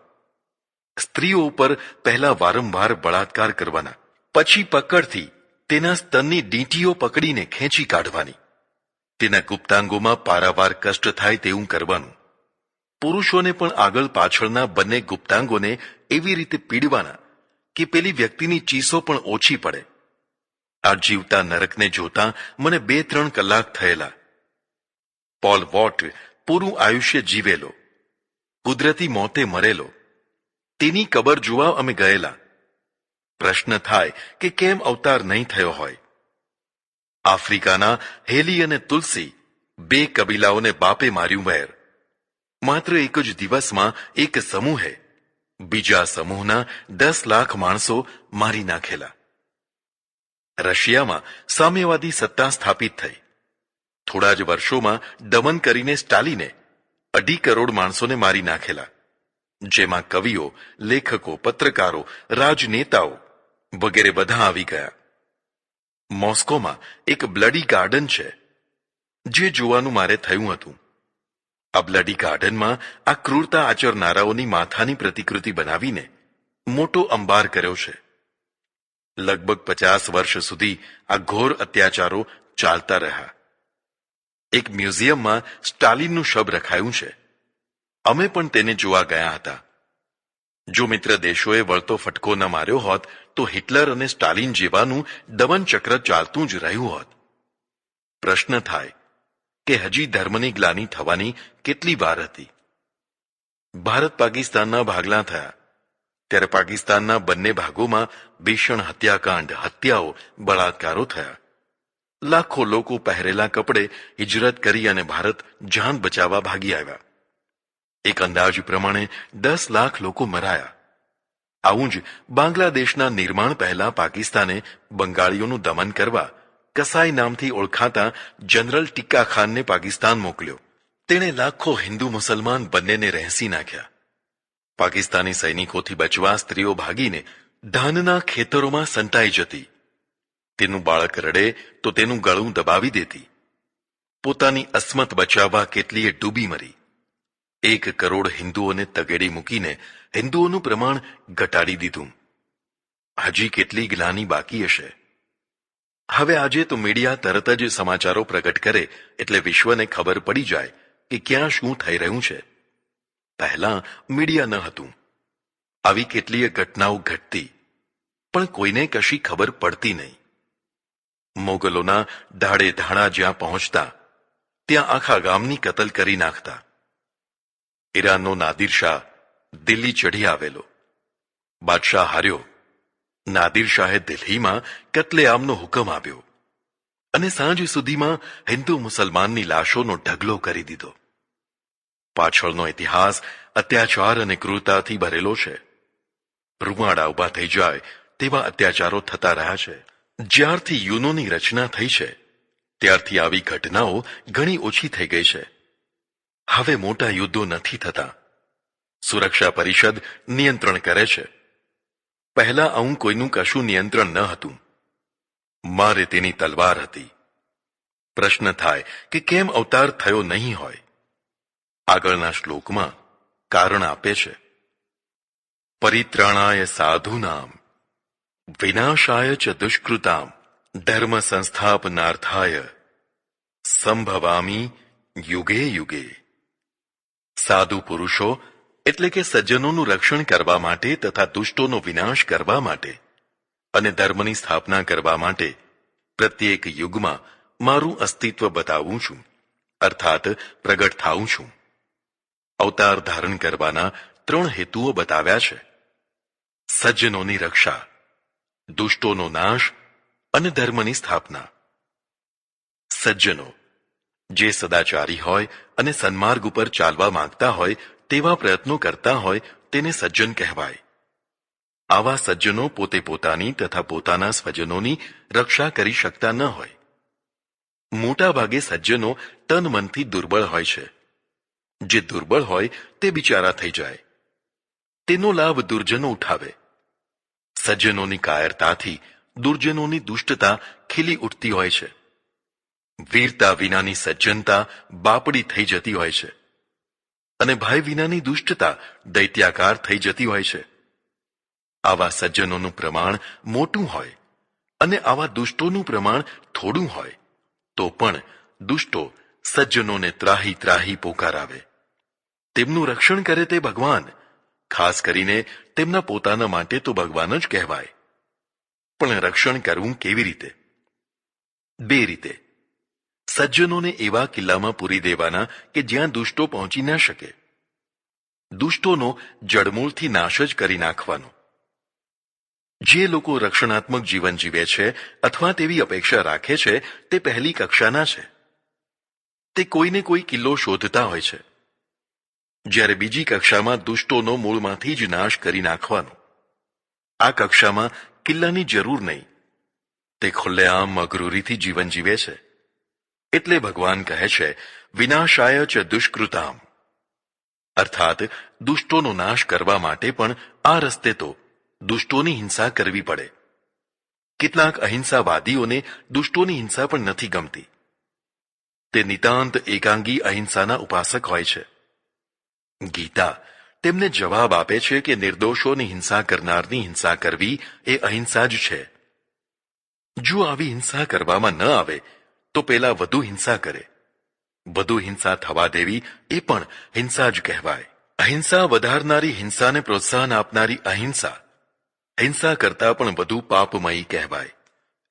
સ્ત્રીઓ ઉપર પહેલા વારંવાર બળાત્કાર કરવાના, પછી પકડથી તેના સ્તનની ડીંટીઓ પકડીને ખેંચી કાઢવાની. તેના ગુપ્તાંગોમાં પારાવાર કષ્ટ થાય તેવું કરવાનું. પુરુષોને પણ આગળ પાછળના બંને ગુપ્તાંગોને એવી રીતે પીડવાના કે પેલી વ્યક્તિની ચીસો પણ ઓછી પડે. આ જીવતા નરકને જોતા મને 2-3 કલાક થયેલા. પોલ વોટ પૂરું આયુષ્ય જીવેલો, કુદરતી મોતે મરેલો. તેની કબર જોવા અમે ગયેલા. પ્રશ્ન થાય કે કેમ અવતાર નહીં થયો હોય. આફ્રિકાના હેલી અને તુલસી 2 કબીલાઓને બાપે માર્યું વેર. માત્ર એક જ દિવસમાં એક સમૂહે બીજા સમૂહના 10 લાખ માણસો મારી નાખેલા. રશિયામાં સામ્યવાદી સત્તા સ્થાપિત થઈ. થોડા જ વર્ષોમાં દમન કરીને સ્ટાલિને 2.5 કરોડ માણસોને મારી નાખેલા, જેમાં કવિઓ, લેખકો, પત્રકારો, રાજનેતાઓ વગેરે બધા આવી ગયા. મોસ્કોમાં એક બ્લડી ગાર્ડન છે, જે જોવાનું મારે થયું હતું. આ બ્લડી ગાર્ડનમાં આ ક્રૂરતા આચરનારાઓની માથાની પ્રતિકૃતિ બનાવીને મોટો અંબાર કર્યો છે. લગભગ 50 વર્ષ સુધી આ ઘોર અત્યાચારો ચાલતા રહ્યા. એક મ્યુઝિયમમાં સ્ટાલિનનું શબ રખાયું છે. અમે પણ તેને જોવા ગયા હતા. જો મિત્ર દેશોએ વળતો ફટકો ન માર્યો હોત તો હિટલર અને સ્ટાલિન જેવાનું દમન ચક્ર ચાલતું જ રહ્યું હોત. પ્રશ્ન થાય કે હજી ધર્મની ગ્લાનિ થવાની કેટલી વાર હતી. ભારત પાકિસ્તાનના ભાગલા થયા ત્યારે પાકિસ્તાનના બંને ભાગોમાં ભીષણ હત્યાકાંડ, હત્યાઓ, બળાત્કારો થયા. લાખો લોકો પહેરેલા કપડે હિજરત કરી અને ભારત જાન બચાવવા ભાગી આવ્યા. એક અંદાજ પ્રમાણે 10 લાખ લોકો મરાયા. આવું જ બાંગ્લાદેશના નિર્માણ પહેલા પાકિસ્તાને બંગાળીઓનું દમન કરવા કસાઈ નામથી ઓળખાતા જનરલ ટિક્કા ખાનને પાકિસ્તાન મોકલ્યો. તેણે લાખો હિન્દુ મુસલમાન બંનેને રહેસી નાખ્યા. પાકિસ્તાની સૈનિકોથી બચવા સ્ત્રીઓ ભાગીને ધાનના ખેતરોમાં સંતાઈ જતી. તેનું બાળક રડે તો તેનું ગળું દબાવી દેતી. પોતાની અસ્મત બચાવવા કેટલીય ડૂબી મરી. 1 કરોડ હિન્દુઓને તગેડી મૂકીને હિન્દુઓનું પ્રમાણ ઘટાડી દીધું. હજી કેટલી ગ્લાની બાકી હશે. હવે આજે તો મીડિયા તરત જ સમાચારો પ્રગટ કરે એટલે વિશ્વને ખબર પડી જાય કે ક્યાં શું થઈ રહ્યું છે. પહેલા મીડિયા ન હતું. આવી કેટલીય ઘટનાઓ ઘટતી, પણ કોઈને કશી ખબર પડતી નહીં. મોગલોના ધાડે ધાડા જ્યાં પહોંચતા ત્યાં આખા ગામની કતલ કરી નાખતા. ઈરાનનો નાદિર શાહ દિલ્હી ચઢી આવેલો. બાદશાહ હાર્યો. નાદિર શાહે દિલ્હીમાં કતલેઆમનો હુકમ આપ્યો અને સાંજ સુધીમાં હિન્દુ મુસલમાનની લાશોનો ઢગલો કરી દીધો. પાછળનો ઇતિહાસ અત્યાચાર અને ક્રૂરતાથી ભરેલો છે. રૂવાડા ઉભા થઈ જાય તેવા અત્યાચારો થતા રહ્યા છે. જ્યારથી યુનોની રચના થઈ છે ત્યારથી આવી ઘટનાઓ ઘણી ઓછી થઈ ગઈ છે. હવે મોટા યુદ્ધો નથી થતા. સુરક્ષા પરિષદ નિયંત્રણ કરે છે. પહેલા આવું કોઈનું કશું નિયંત્રણ ન હતું. મારે તેની તલવાર હતી. પ્રશ્ન થાય કે કેમ અવતાર થયો નહીં હોય? આગળના શ્લોકમાં કારણ આપે છે. પરિત્રાણાય સાધૂનામ વિનાશાય ચ દુષ્કૃતામ ધર્મ સંસ્થાપનાર્થાય સંભવામી યુગે યુગે. સાધુ પુરુષો એટલે કે સજ્જનોનું રક્ષણ કરવા માટે તથા દુષ્ટોનો વિનાશ કરવા માટે અને ધર્મની સ્થાપના કરવા માટે પ્રત્યેક યુગમાં મારું અસ્તિત્વ બતાવું છું, અર્થાત પ્રગટ થાઉં છું. અવતાર ધારણ કરવાના 3 હેતુઓ બતાવ્યા છે: સજ્જનોની રક્ષા, દુષ્ટોનો નાશ અને ધર્મની સ્થાપના. સજ્જનો જે સદાચારી હોય અને સન્માર્ગ ઉપર ચાલવા માંગતા હોય, તેવા પ્રયત્નો કરતા હોય તેને સજ્જન કહેવાય. આવા સજ્જનો પોતે પોતાની તથા પોતાના સ્વજનોની રક્ષા કરી શકતા ન હોય. મોટા ભાગે સજ્જનો તન મનથી દુર્બળ હોય છે. જે દુર્બળ હોય તે બિચારા થઈ જાય. તેનો લાભ દુર્જનો ઉઠાવે. સજ્જનોની કાયરતાથી દુર્જનોની દુષ્ટતા ખીલી ઉઠતી હોય છે. વીરતા વિનાની સજ્જનતા બાપડી થઈ જતી હોય છે અને ભય વિનાની દુષ્ટતા દૈત્યાકાર થઈ જતી હોય છે. આવા સજ્જનોનું પ્રમાણ મોટું હોય અને આવા દુષ્ટોનું પ્રમાણ થોડું હોય તો પણ દુષ્ટો સજ્જનોને ત્રાહી ત્રાહી પોકારાવે. તેમનું રક્ષણ કરે તે ભગવાન. ખાસ કરીને તેમના પોતાના માટે તો ભગવાન જ કહેવાય. પણ રક્ષણ કરવું કેવી રીતે? 2 રીતે. સજ્જનોને એવા કિલ્લામાં પૂરી દેવાના કે જ્યાં દુષ્ટો પહોંચી ન શકે. દુષ્ટોનો જડમૂળથી નાશ જ કરી નાખવાનો. જે લોકો રક્ષણાત્મક જીવન જીવે છે અથવા તેવી અપેક્ષા રાખે છે તે પહેલી કક્ષાના છે. તે કોઈને કોઈ કિલ્લો શોધતા હોય છે, જ્યારે બીજી કક્ષામાં દુષ્ટોનો મૂળમાંથી જ નાશ કરી નાખવાનો. આ કક્ષામાં કિલ્લાની જરૂર નહીં. તે ખુલ્લેઆમ મગરૂરીથી જીવન જીવે છે. એટલે ભગવાન કહે છે વિનાશાય ચ દુષ્કૃતામ, અર્થાત દુષ્ટોનો નાશ કરવા માટે પણ આ રસ્તે તો દુષ્ટોની હિંસા કરવી પડે. કેટલાક અહિંસાવાદીઓને દુષ્ટોની હિંસા પણ નથી ગમતી. તે નિતાંત એકાંગી અહિંસાના ઉપાસક હોય છે. ગીતા તેમને જવાબ આપે છે કે નિર્દોષોની હિંસા કરનારની હિંસા કરવી એ અહિંસા જ છે. જો આવી હિંસા કરવામાં ન આવે તો પેલા વધુ હિંસા કરે. વધુ હિંસા થવા દેવી એ પણ હિંસા જ કહેવાય. અહિંસા વધારનારી હિંસાને પ્રોત્સાહન આપનારી અહિંસા હિંસા કરતા પણ વધુ પાપમયી કહેવાય.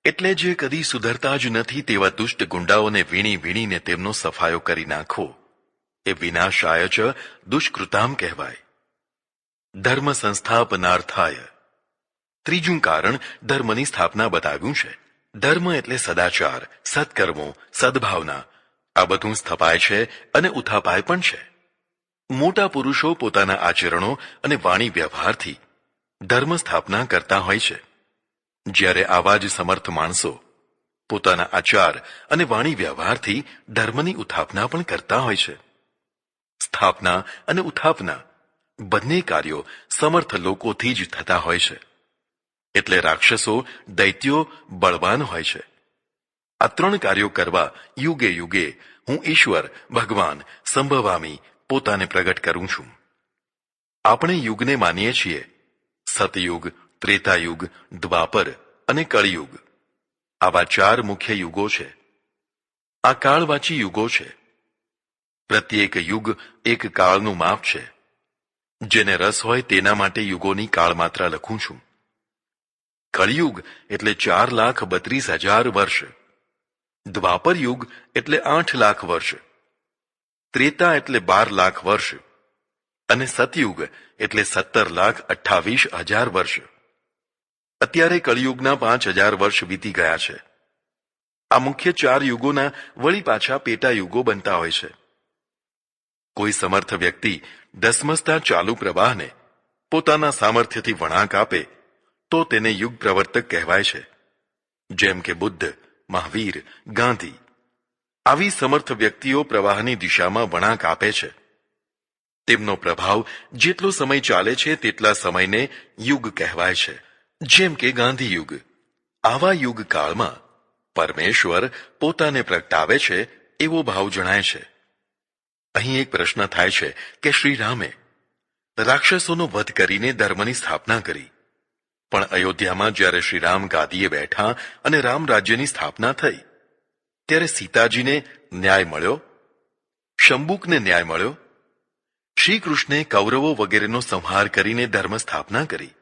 એટલે જે કદી સુધરતા જ નથી તેવા દુષ્ટ ગુંડાઓને વીણી વીણીને તેમનો સફાયો કરી નાખવો એ વિનાશાય ચ દુષ્કૃતામ કહેવાય. ધર્મ સંસ્થાપનાર્થાય. 3જું કારણ ધર્મની સ્થાપના બતાવ્યું છે. ધર્મ એટલે સદાચાર, સત્કર્મો, સદભાવના. આ બધું સ્થપાય છે અને ઉથાપાય પણ છે. મોટા પુરુષો પોતાના આચરણો અને વાણી વ્યવહારથી ધર્મ સ્થાપના કરતા હોય છે, જ્યારે આવા જ સમર્થ માણસો પોતાના આચાર અને વાણી વ્યવહારથી ધર્મની ઉથાપના પણ કરતા હોય છે. સ્થાપના અને ઉથાપના બંને કાર્યો સમર્થ લોકોથી જ થતા હોય છે. એટલે રાક્ષસો, દૈત્યો બળવાન હોય છે. આ 3 કાર્યો કરવા યુગે યુગે હું ઈશ્વર ભગવાન સંભવામી પોતાને પ્રગટ કરું છું. આપણે યુગને માનીએ છીએ સતયુગ, ત્રેતાયુગ, દ્વાપર અને કળિયુગ. આવા 4 મુખ્ય યુગો છે. આ કાળવાચી યુગો છે. પ્રત્યેક યુગ એક કાળનું માપ છે. જેને રસ હોય તેના માટે યુગોની કાળમાત્રા લખું છું. કળિયુગ એટલે 4,32,000 વર્ષ. દ્વાપર યુગ એટલે 8 લાખ વર્ષ, ત્રેતા એટલે 12 લાખ વર્ષ અને સતયુગ એટલે 17,28,000 વર્ષ. અત્યારે કળિયુગના 5,000 વર્ષ વીતી ગયા છે. આ મુખ્ય 4 યુગોના વળી પાછા પેટા યુગો બનતા હોય છે. કોઈ સમર્થ વ્યક્તિ ધસમસતા ચાલુ પ્રવાહને પોતાના સામર્થ્યથી વળાંક આપે તો તેને યુગ પ્રવર્તક કહેવાય છે. જેમ કે બુદ્ધ, મહાવીર, ગાંધી આવી સમર્થ વ્યક્તિઓ પ્રવાહની દિશામાં વળાંક આપે છે. તેમનો પ્રભાવ જેટલો સમય ચાલે છે તેટલા સમયને યુગ કહેવાય છે. જેમ કે ગાંધી યુગ. આવા યુગ કાળમાં પરમેશ્વર પોતાને પ્રગટાવે છે એવો ભાવ જણાય છે. અહીં એક પ્રશ્ન થાય છે કે શ્રી રામે રાક્ષસોનો વધ કરીને ધર્મની સ્થાપના કરી, પણ અયોધ્યામાં જ્યારે શ્રી રામ ગાદીએ બેઠા અને રામ રાજ્યની સ્થાપના થઈ ત્યારે સીતાજીને ન્યાય મળ્યો? શંબુકને ન્યાય મળ્યો? શ્રી કૃષ્ણે કૌરવો વગેરેનો સંહાર કરીને ધર્મ સ્થાપના કરી,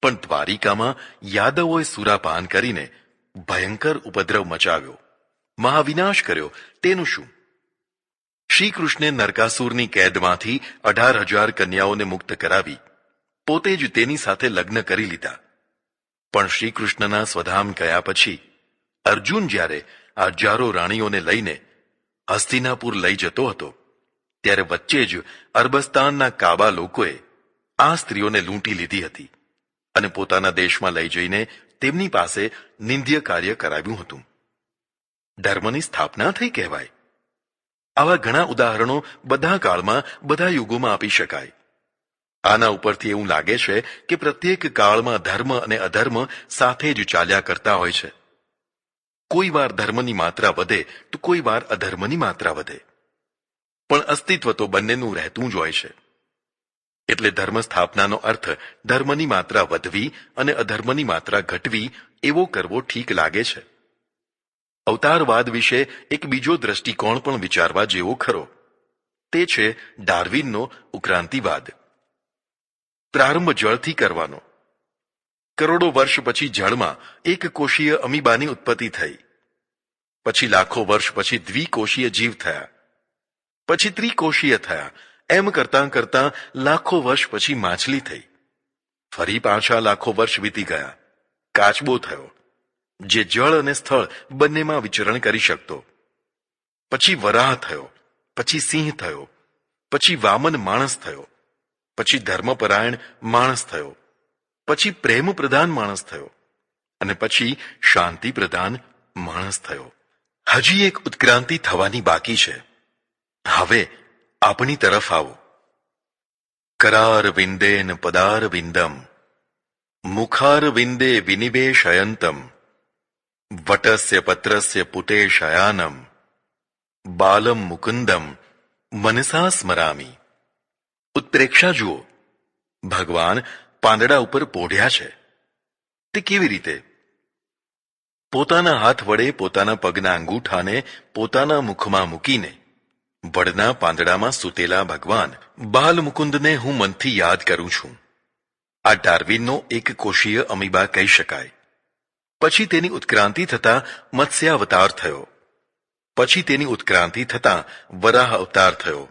પણ દ્વારિકામાં યાદવોએ સુરાપાન કરીને ભયંકર ઉપદ્રવ મચાવ્યો, મહાવિનાશ કર્યો. તેનું શું? શ્રી કૃષ્ણે નરકાસુરની કેદમાંથી 18,000 કન્યાઓને મુક્ત કરાવી, પોતે જ તેની સાથે લગ્ન કરી લીધા. પણ શ્રી કૃષ્ણના સ્વધામ ગયા પછી અર્જુન જ્યારે આ હજારો રાણીઓને લઈને હસ્તિનાપુર લઈ જતો હતો ત્યારે વચ્ચે જ અરબસ્તાનના કાબા લોકોએ આ સ્ત્રીઓને લૂંટી લીધી હતી અને પોતાના દેશમાં લઈ જઈને તેમની પાસે નિંદ્ય કાર્ય કરાવ્યું હતું. ધર્મની સ્થાપના થઈ કહેવાય. આવા ઘણા ઉદાહરણો બધા કાળમાં બધા યુગોમાં આપી શકાય. આના ઉપરથી એવું લાગે છે કે પ્રત્યેક કાળમાં ધર્મ અને અધર્મ સાથે જ ચાલ્યા કરતા હોય છે. કોઈ વાર ધર્મની માત્રા વધે તો કોઈ વાર અધર્મની માત્રા વધે, પણ અસ્તિત્વ તો બંનેનું રહેતું જ હોય છે. એટલે ધર્મ સ્થાપનાનો અર્થ ધર્મની માત્રા વધવી અને અધર્મની માત્રા ઘટવી એવો કરવો ઠીક લાગે છે. અવતારવાદ વિશે એક બીજો દ્રષ્ટિકોણ પણ વિચારવા જેવો ખરો. તે છે ડાર્વિનનો ઉક્રાંતિવાદ. પ્રારંભ જળથી કરવાનો. કરોડો વર્ષ પછી જળમાં એક કોષીય અમીબાની ઉત્પત્તિ થઈ, પછી લાખો વર્ષ પછી દ્વિકોષીય જીવ થયા, પછી ત્રિકોષીય થયા. એમ કરતાં કરતાં લાખો વર્ષ પછી માછલી થઈ, ફરી પાછા લાખો વર્ષ વીતી ગયા, કાચબો થયો જે જળ અને સ્થળ બંનેમાં વિચરણ કરી શકતો. પછી વરાહ થયો, પછી સિંહ થયો, પછી વામન માણસ થયો, પછી ધર્મપરાયણ માણસ થયો, પછી પ્રેમ પ્રધાન માણસ થયો અને પછી શાંતિ પ્રધાન માણસ થયો. હજી એક ઉત્ક્રાંતિ થવાની બાકી છે. હવે આપણી તરફ આવો. કરાર વિંદેન પદાર વિંદમ મુખાર વિંદે વિનિવેશયંતમ વટસ્ય પત્રસ્ય પુટે શયાનમ બાલમ મુકુંદમ મનસા સ્મરામી. ઉત્પ્રેક્ષા જુઓ. ભગવાન પાંદડા ઉપર પોઢ્યા છે. તે કેવી રીતે? પોતાના હાથ વડે પોતાના પગના અંગૂઠાને પોતાના મુખમાં મૂકીને વડના પાંદડામાં સૂતેલા ભગવાન બાલ મુકુંદને હું મનથી યાદ કરું છું. આ ડાર્વિનનો એક કોષીય અમીબા કહી શકાય. પછી તેની ઉત્ક્રાંતિ થતા મત્સ્ય અવતાર થયો, પછી તેની ઉત્ક્રાંતિ થતા વરાહ અવતાર થયો,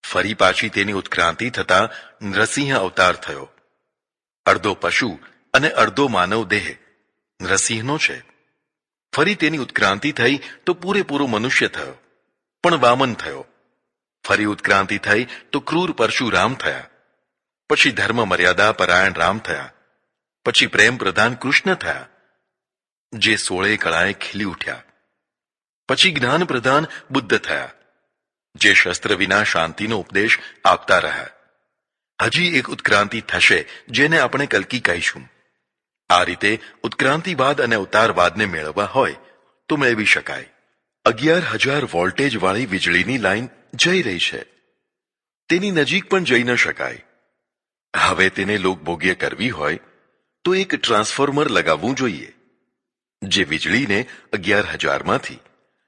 ફરી પાછી તેની ઉત્ક્રાંતિ થતા નરસિંહ અવતાર થયો. અડધો પશુ અને અડધો માનવ દેહ નરસિંહનો છે. ફરી તેની ઉત્ક્રાંતિ થઈ તો પૂરેપૂરો મનુષ્ય થયો, પણ વામન થયો. ફરી ઉત્ક્રાંતિ થઈ તો ક્રૂર પરશુરામ થયા, પછી ધર્મ મર્યાદા પરાયણ રામ થયા, પછી પ્રેમ પ્રધાન કૃષ્ણ થયા જે 16 કળાએ ખીલી ઉઠ્યા, પછી જ્ઞાન પ્રધાન બુદ્ધ થયા જે શસ્ત્ર વિના શાંતિનો ઉપદેશ આપતા રહ્યા. હજી એક ઉત્ક્રાંતિ થશે જેને આપણે કલ્કી કહીશું. આ રીતે ઉત્ક્રાંતિવાદ અને અવતારવાદને મેળવવા હોય તો મેળવી શકાય. 11,000 વોલ્ટેજ વાળી વીજળીની લાઈન જઈ રહી છે, તેની નજીક પણ જઈ ન શકાય. હવે તેને લોકભોગ્ય કરવી હોય તો એક ટ્રાન્સફોર્મર લગાવવું જોઈએ જે વીજળીને 11,000 માંથી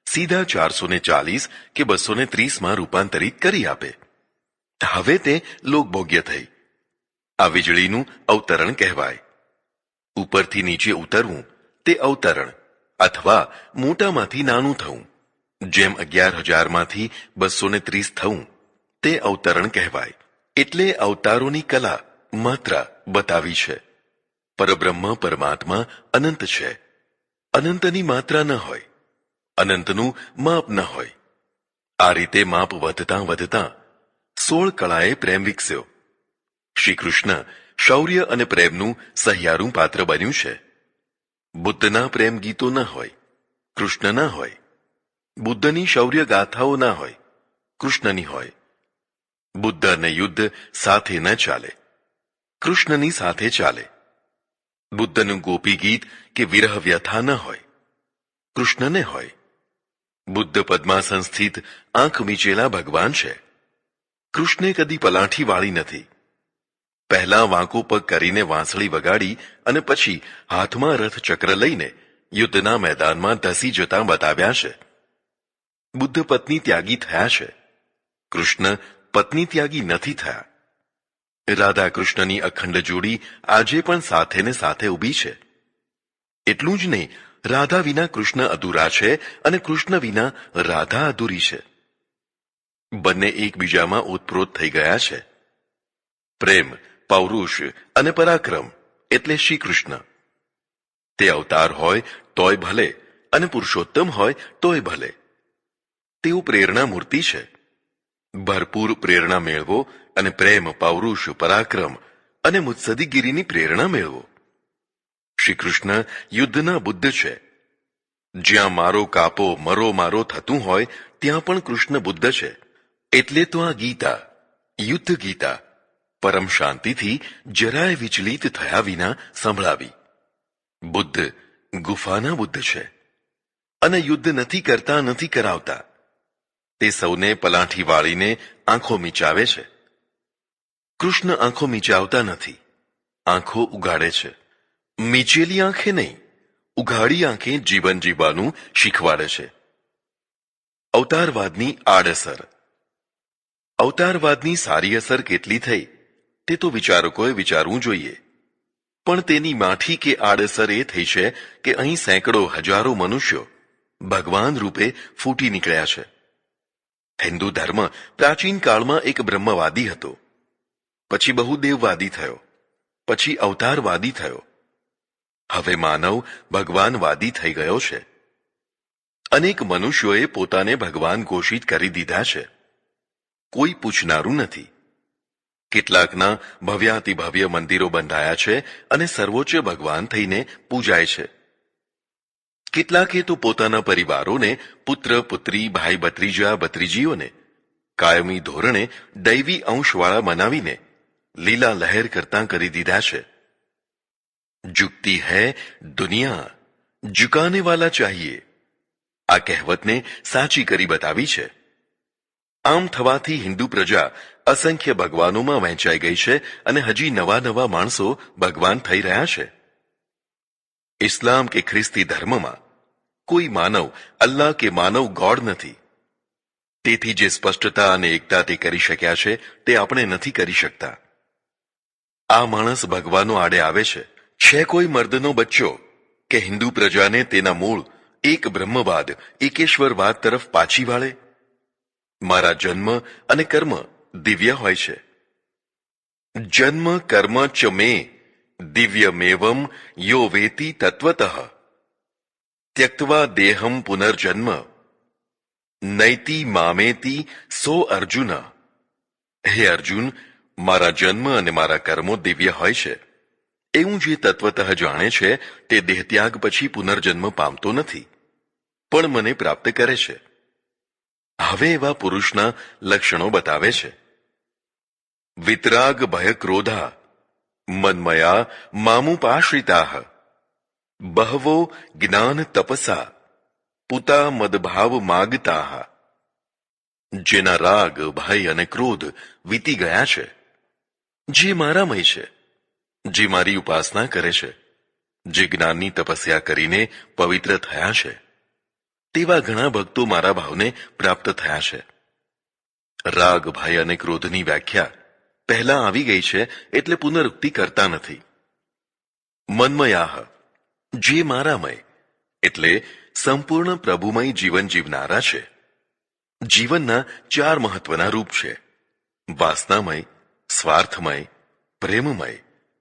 સીધા 440 કે 230 માં રૂપાંતરિત કરી આપે. હવે તે લોકભોગ્ય થઈ. આ વીજળીનું અવતરણ કહેવાય. ઉપરથી નીચે ઉતરવું તે અવતરણ અથવા મોટામાંથી નાનું થવું, જેમ 11,000માંથી 230 થવું, તે અવતરણ કહેવાય. એટલે અવતારોની કલા માત્રા બતાવી છે. પરબ્રહ્મ પરમાત્મા અનંત છે. અનંતની માત્રા ન હોય, અનંતનું માપ ન હોય. આ રીતે માપ વધતા વધતા 16 કળાએ પ્રેમ વિકસ્યો. શ્રી કૃષ્ણ શૌર્ય અને પ્રેમનું સહિયારું પાત્ર બન્યું છે. બુદ્ધના પ્રેમ ગીતો ન હોય, કૃષ્ણ ના હોય. બુદ્ધની શૌર્ય ગાથાઓ ના હોય, કૃષ્ણની હોય. બુદ્ધ અને યુદ્ધ સાથે ન ચાલે, કૃષ્ણની સાથે ચાલે. બુદ્ધનું ગોપી ગીત કે વિરહ વ્યથા ન હોય, કૃષ્ણને હોય. બુદ્ધ પદ્માસન સ્થિત આંખ મીચેલા ભગવાન છે. કૃષ્ણે કદી પલાઠી વાળી નથી. પહેલા વાંકો પગ કરીને વાંસળી વગાડી અને પછી હાથમાં રથ ચક્ર લઈને યુદ્ધના મેદાનમાં ધસી જતા બતાવ્યા છે. બુદ્ધ પત્ની ત્યાગી થયા છે. કૃષ્ણ પત્ની ત્યાગી નથી થયા. રાધા કૃષ્ણની અખંડ જોડી આજે પણ સાથે ને સાથે ઊભી છે. એટલું જ નહીં, રાધા વિના કૃષ્ણ અધૂરા છે અને કૃષ્ણ વિના રાધા અધૂરી છે. બંને એકબીજામાં ઓતપ્રોત થઈ ગયા છે. પ્રેમ, પૌરુષ અને પરાક્રમ એટલે શ્રી કૃષ્ણ. તે અવતાર હોય તોય ભલે અને પુરુષોત્તમ હોય તોય ભલે. તેઓ પ્રેરણા મૂર્તિ છે. ભરપૂર પ્રેરણા મેળવો અને પ્રેમ, પૌરુષ, પરાક્રમ અને મુત્સદીગીરીની પ્રેરણા મેળવો. શ્રી કૃષ્ણ યુદ્ધના બુદ્ધ છે. જ્યાં મારો કાપો મરો મારો થતું હોય ત્યાં પણ કૃષ્ણ બુદ્ધ છે. એટલે તો આ ગીતા, યુદ્ધ ગીતા, પરમ શાંતિથી જરાય વિચલિત થયા વિના સંભળાવી. બુદ્ધ ગુફાના બુદ્ધ છે અને યુદ્ધ નથી કરતા, નથી કરાવતા. તે સૌને પલાઠી વાળીને આંખો મીચાવે છે. કૃષ્ણ આંખો મીચાવતા નથી, આંખો ઉગાડે છે. મીચેલી આંખે નહીં, ઉઘાડી આંખે જીવન જીવવાનું શીખવાડે છે. અવતારવાદની આડઅસર. અવતારવાદની સારી અસર કેટલી થઈ તે તો વિચારકોએ વિચારવું જોઈએ. પણ તેની માઠી કે આડઅસર એ થઈ છે કે અહીં સેંકડો હજારો મનુષ્યો ભગવાન રૂપે ફૂટી નીકળ્યા છે. હિન્દુ ધર્મ પ્રાચીન કાળમાં એક બ્રહ્મવાદી હતો, પછી બહુદેવવાદી થયો, પછી અવતારવાદી થયો. હવે માનવ ભગવાનવાદી થઈ ગયો છે. અનેક મનુષ્યોએ પોતાને ભગવાન ઘોષિત કરી દીધા છે. કોઈ પૂછનારું નથી. કેટલાકના ભવ્યાતિભવ્ય મંદિરો બંધાયા છે અને સર્વોચ્ચ ભગવાન થઈને પૂજાય છે. કેટલાકે તો પોતાના પરિવારોને, પુત્ર પુત્રી, ભાઈ ભત્રીજા ભત્રીજીઓને કાયમી ધોરણે દૈવી અંશવાળા બનાવીને લીલા લહેર કરતા કરી દીધા છે. ઝુકતી હૈ દુનિયા, ઝુકાને વાલા ચાહીએ. આ કહેવતને સાચી કરી બતાવી છે. આમ થવાથી હિન્દુ પ્રજા અસંખ્ય ભગવાનોમાં વહેંચાઈ ગઈ છે અને હજી નવા નવા માણસો ભગવાન થઈ રહ્યા છે. ઇસ્લામ કે ખ્રિસ્તી ધર્મમાં કોઈ માનવ અલ્લાહ કે માનવ ગોડ નથી. તેથી જે સ્પષ્ટતા અને એકતા તે કરી શક્યા છે તે આપણે નથી કરી શકતા. આ માણસ ભગવાનો આડે આવે છે. છે કોઈ મર્દનો બચ્ચો કે હિન્દુ પ્રજાને તેના મૂળ એક બ્રહ્મવાદ, એકેશ્વરવાદ તરફ પાછી વાળે? મારા જન્મ અને કર્મ દિવ્ય હોય છે. જન્મ કર્મ ચ મે દિવ્યમેવમ યો વેતિ તત્વતઃ ત્યક્ત્વા દેહમ પુનર્જન્મ નૈતિ મામેતિ સો અર્જુન. હે અર્જુન, મારા જન્મ અને મારા કર્મો દિવ્ય હોય છે. એવું જે તત્વતઃ જાણે છે તે દેહત્યાગ પછી પુનર્જન્મ પામતો નથી, પણ મને પ્રાપ્ત કરે છે. હવે એવા પુરુષના લક્ષણો બતાવે છે. વિતરાગ ભય ક્રોધા મન્મયા મામુપાશ્રિતાઃ બહવો જ્ઞાન તપસા પુતા મદભાવ માગતાઃ. જેના રાગ, ભય અને ક્રોધ વીતી ગયા છે, જે મારામય છે, જે મારી ઉપાસના કરે છે, જે જ્ઞાનની તપસ્યા કરીને પવિત્ર થયા છે, તેવા ઘણા ભક્તો મારા ભાવને પ્રાપ્ત થયા છે. રાગ, ભય અને ક્રોધની વ્યાખ્યા પહેલા આવી ગઈ છે એટલે પુનરુક્તિ કરતા નથી. મન્મયાહ, જે મારામય, એટલે સંપૂર્ણ પ્રભુમય જીવન જીવનારા છે. જીવનના 4 મહત્વના રૂપ છે: વાસનામય, સ્વાર્થમય, પ્રેમમય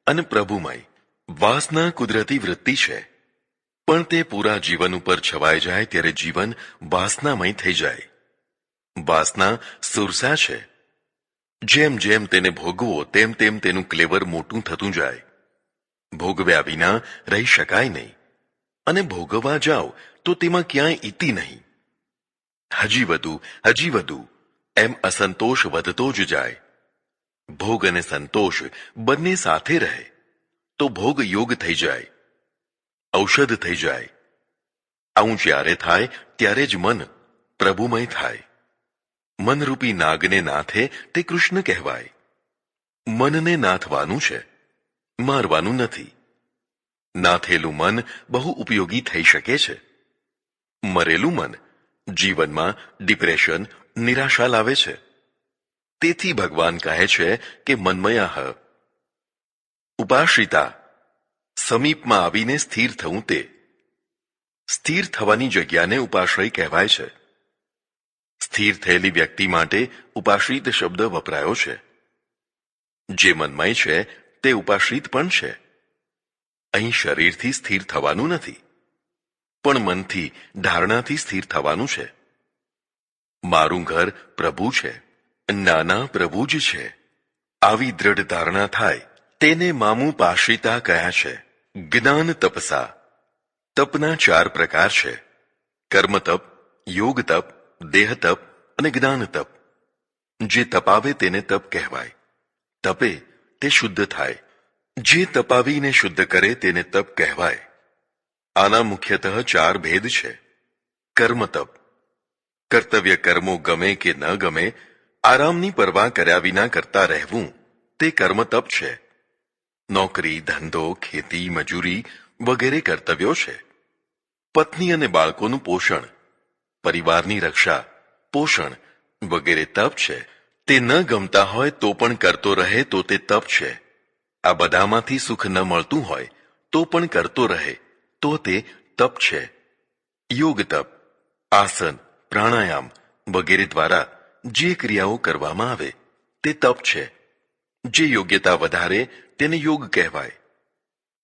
અને પ્રભુમય. વાસના કુદરતી વૃત્તિ છે, પણ તે પૂરા જીવન ઉપર છવાઈ જાય ત્યારે જીવન વાસનામય થઈ જાય. વાસના સુરસા છે. જેમ જેમ તેને ભોગવો તેમ તેમ તેનું ક્લેવર મોટું થતું જાય. ભોગવ્યા વિના રહી શકાય નહીં, અને ભોગવવા જાઓ તો તેમાં ક્યાંય ઇતિ નહીં. હજી વધુ એમ અસંતોષ વધતો જ જાય. ભોગ અને સંતોષ બંને સાથે રહે તો ભોગ યોગ થઈ જાય, ઔષધ થઈ જાય. આવું જ્યારે થાય ત્યારે જ મન પ્રભુમય થાય. મનરૂપી નાગને નાથે તે કૃષ્ણ કહેવાય. મનને નાથવાનું છે, મારવાનું નથી. નાથેલું મન બહુ ઉપયોગી થઈ શકે છે. મરેલું મન જીવનમાં ડિપ્રેશન, નિરાશા લાવે છે. તેથી ભગવાન કહે છે કે મન્મયા ઉપાશ્રિતા, સમીપમાં આવીને સ્થિર થવું તે. સ્થિર થવાની જગ્યાને ઉપાશ્રય કહેવાય છે. સ્થિર થયેલી વ્યક્તિ માટે ઉપાશ્રિત શબ્દ વપરાયો છે. જે મન્મય છે તે ઉપાશ્રિત પણ છે. અહીં શરીરથી સ્થિર થવાનું નથી, પણ મનથી, ધારણાથી સ્થિર થવાનું છે. મારું ઘર પ્રભુ છે, નાના પ્રભુ જ છે. આવી દ્રઢ ધારણા થાય તેને મામુપાશ્રિતા કહ્યા છે. જ્ઞાન તપસા. તપના 4 પ્રકાર છે: કર્મ તપ, યોગ તપ, દેહ તપ અને જ્ઞાન તપ. જે તપાવે તેને તપ કહેવાય. તપે તે શુદ્ધ થાય. જે તપાવીને શુદ્ધ કરે તેને તપ કહેવાય. આના મુખ્યતઃ 4 ભેદ છે. કર્મ તપ. કર્તવ્ય કર્મો ગમે કે ન ગમે આરામની પરવા કર્યા વિના કરતા રહેવું તે કર્મ તપ છે. નોકરી, ધંધો, ખેતી, મજૂરી વગેરે કર્તવ્યો છે. પત્ની અને બાળકોનું પોષણ, પરિવારની રક્ષા, પોષણ વગેરે તપ છે. તે ન ગમતા હોય તો પણ કરતો રહે તો તે તપ છે. આ બધામાંથી સુખ ન મળતું હોય તો પણ કરતો રહે તો તે તપ છે. યોગ તપ. આસન, પ્રાણાયામ વગેરે દ્વારા જે ક્રિયાઓ કરવામાં આવે તે તપ છે. જે યોગ્યતા વધારે તેને યોગ કહેવાય.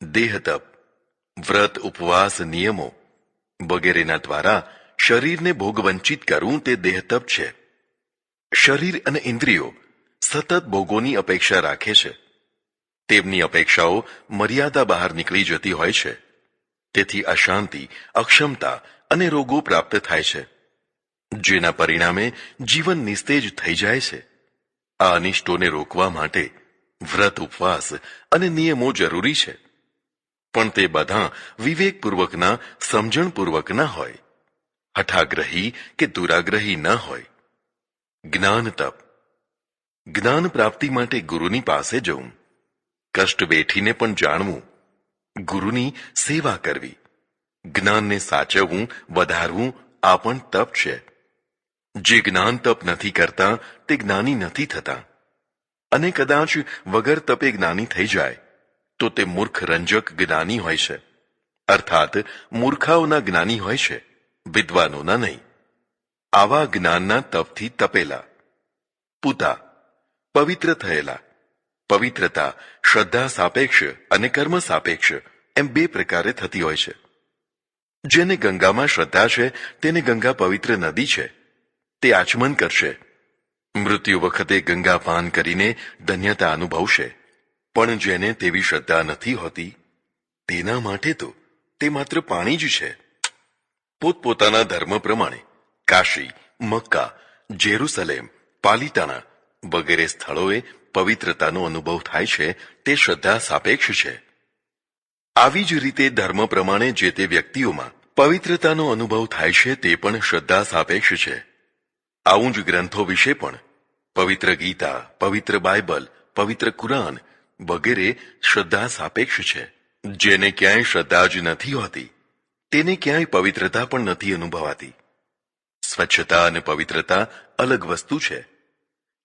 દેહ તપ. વ્રત, ઉપવાસ, નિયમો વગેરેના દ્વારા શરીરને ભોગવંચિત કરવું તે દેહ તપ છે. શરીર અને ઇન્દ્રિયો સતત ભોગોની અપેક્ષા રાખે છે. તેમની અપેક્ષાઓ મર્યાદા બહાર નીકળી જતી હોય છે. તેથી અશાંતિ, અક્ષમતા અને રોગો પ્રાપ્ત થાય છે, જેના પરિણામે જીવન નિસ્તેજ થઈ જાય છે. આ અનિષ્ટોને રોકવા માટે વ્રત, ઉપવાસ અને નિયમો જરૂરી છે, પણ તે બધા વિવેકપૂર્વકના, સમજણપૂર્વકના હોય. હઠાગ્રહી કે દુરાગ્રહી ન હોય. જ્ઞાન તપ. જ્ઞાન પ્રાપ્તિ માટે ગુરુની પાસે જવું, કષ્ટ વેઠીને પણ જાણવું, ગુરુની સેવા કરવી, જ્ઞાનને સાચવવું, વધારવું આ પણ તપ છે. જે જ્ઞાન તપ નથી કરતા તે જ્ઞાની નથી થતા, અને કદાચ વગર તપે જ્ઞાની થઈ જાય તો તે મૂર્ખ રંજક જ્ઞાની હોય છે. અર્થાત મૂર્ખાઓના જ્ઞાની હોય છે, વિદ્વાનોના નહીં. આવા જ્ઞાનના તપથી તપેલા. પૂતા. પવિત્ર થયેલા. પવિત્રતા શ્રદ્ધા સાપેક્ષ અને કર્મ સાપેક્ષ એમ 2 પ્રકારે થતી હોય છે. જેને ગંગામાં શ્રદ્ધા છે તેને ગંગા પવિત્ર નદી છે, તે આચમન કરશે. મૃત્યુ વખતે ગંગા પાન કરીને ધન્યતા અનુભવશે. પણ જેને તેવી શ્રદ્ધા નથી હોતી તેના માટે તો તે માત્ર પાણી જ છે. પોતપોતાના ધર્મ પ્રમાણે કાશી, મક્કા, જેરુસલેમ, પાલિતાણા વગેરે સ્થળોએ પવિત્રતાનો અનુભવ થાય છે તે શ્રદ્ધા સાપેક્ષ છે. આવી જ રીતે ધર્મ પ્રમાણે જે તે વ્યક્તિઓમાં પવિત્રતાનો અનુભવ થાય છે તે પણ શ્રદ્ધા સાપેક્ષ છે. આવું જ ગ્રંથો વિશે પણ પવિત્ર ગીતા, પવિત્ર બાઇબલ, પવિત્ર કુરાન વગેરે શ્રદ્ધા સાપેક્ષ છે. જેને ક્યાંય શ્રદ્ધા જ નથી હોતી તેને ક્યાંય પવિત્રતા પણ નથી અનુભવાતી. સ્વચ્છતા અને પવિત્રતા અલગ વસ્તુ છે.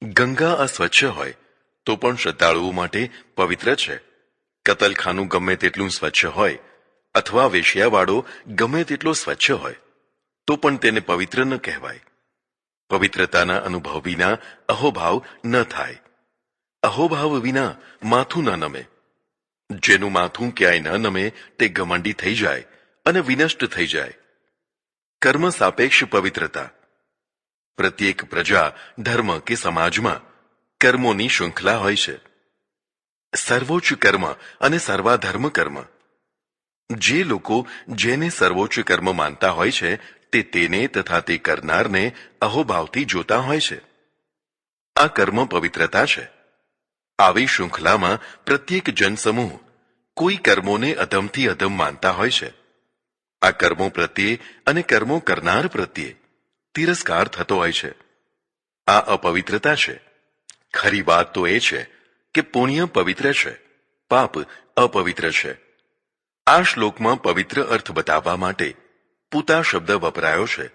ગંગા અસ્વચ્છ હોય તો પણ શ્રદ્ધાળુઓ માટે પવિત્ર છે. કતલખાનું ગમે તેટલું સ્વચ્છ હોય અથવા વેશ્યાવાળો ગમે તેટલો સ્વચ્છ હોય તો પણ તેને પવિત્ર ન કહેવાય. પવિત્રતાના અનુભવ વિના અહોભાવ ન થાય. અહોભાવ વિના માથું ન નમે. જેનું માથું ક્યાંય ન નમે તે ઘમંડી થઈ જાય અને વિનષ્ટ થઈ જાય. કર્મ સાપેક્ષ પવિત્રતા. પ્રત્યેક પ્રજા, ધર્મ કે સમાજમાં કર્મોની શૃંખલા હોય છે. સર્વોચ્ચ કર્મ અને સર્વાધર્મ કર્મ. જે લોકો જેને સર્વોચ્ચ કર્મ માનતા હોય છે તે તેને તથા તે કરનારને અહોભાવથી જોતા હોય છે. આ કર્મ પવિત્રતા છે. આવી શૃંખલામાં પ્રત્યેક જનસમૂહ કોઈ કર્મોને અધમથી અધમ માનતા હોય છે. આ કર્મો પ્રત્યે અને કર્મો કરનાર પ્રત્યે તિરસ્કાર થતો હોય છે. આ અપવિત્રતા છે. ખરી વાત તો એ છે કે પુણ્ય પવિત્ર છે, પાપ અપવિત્ર છે. આ શ્લોકમાં પવિત્ર અર્થ બતાવવા માટે પૂતા શબ્દ વપરાયો છે.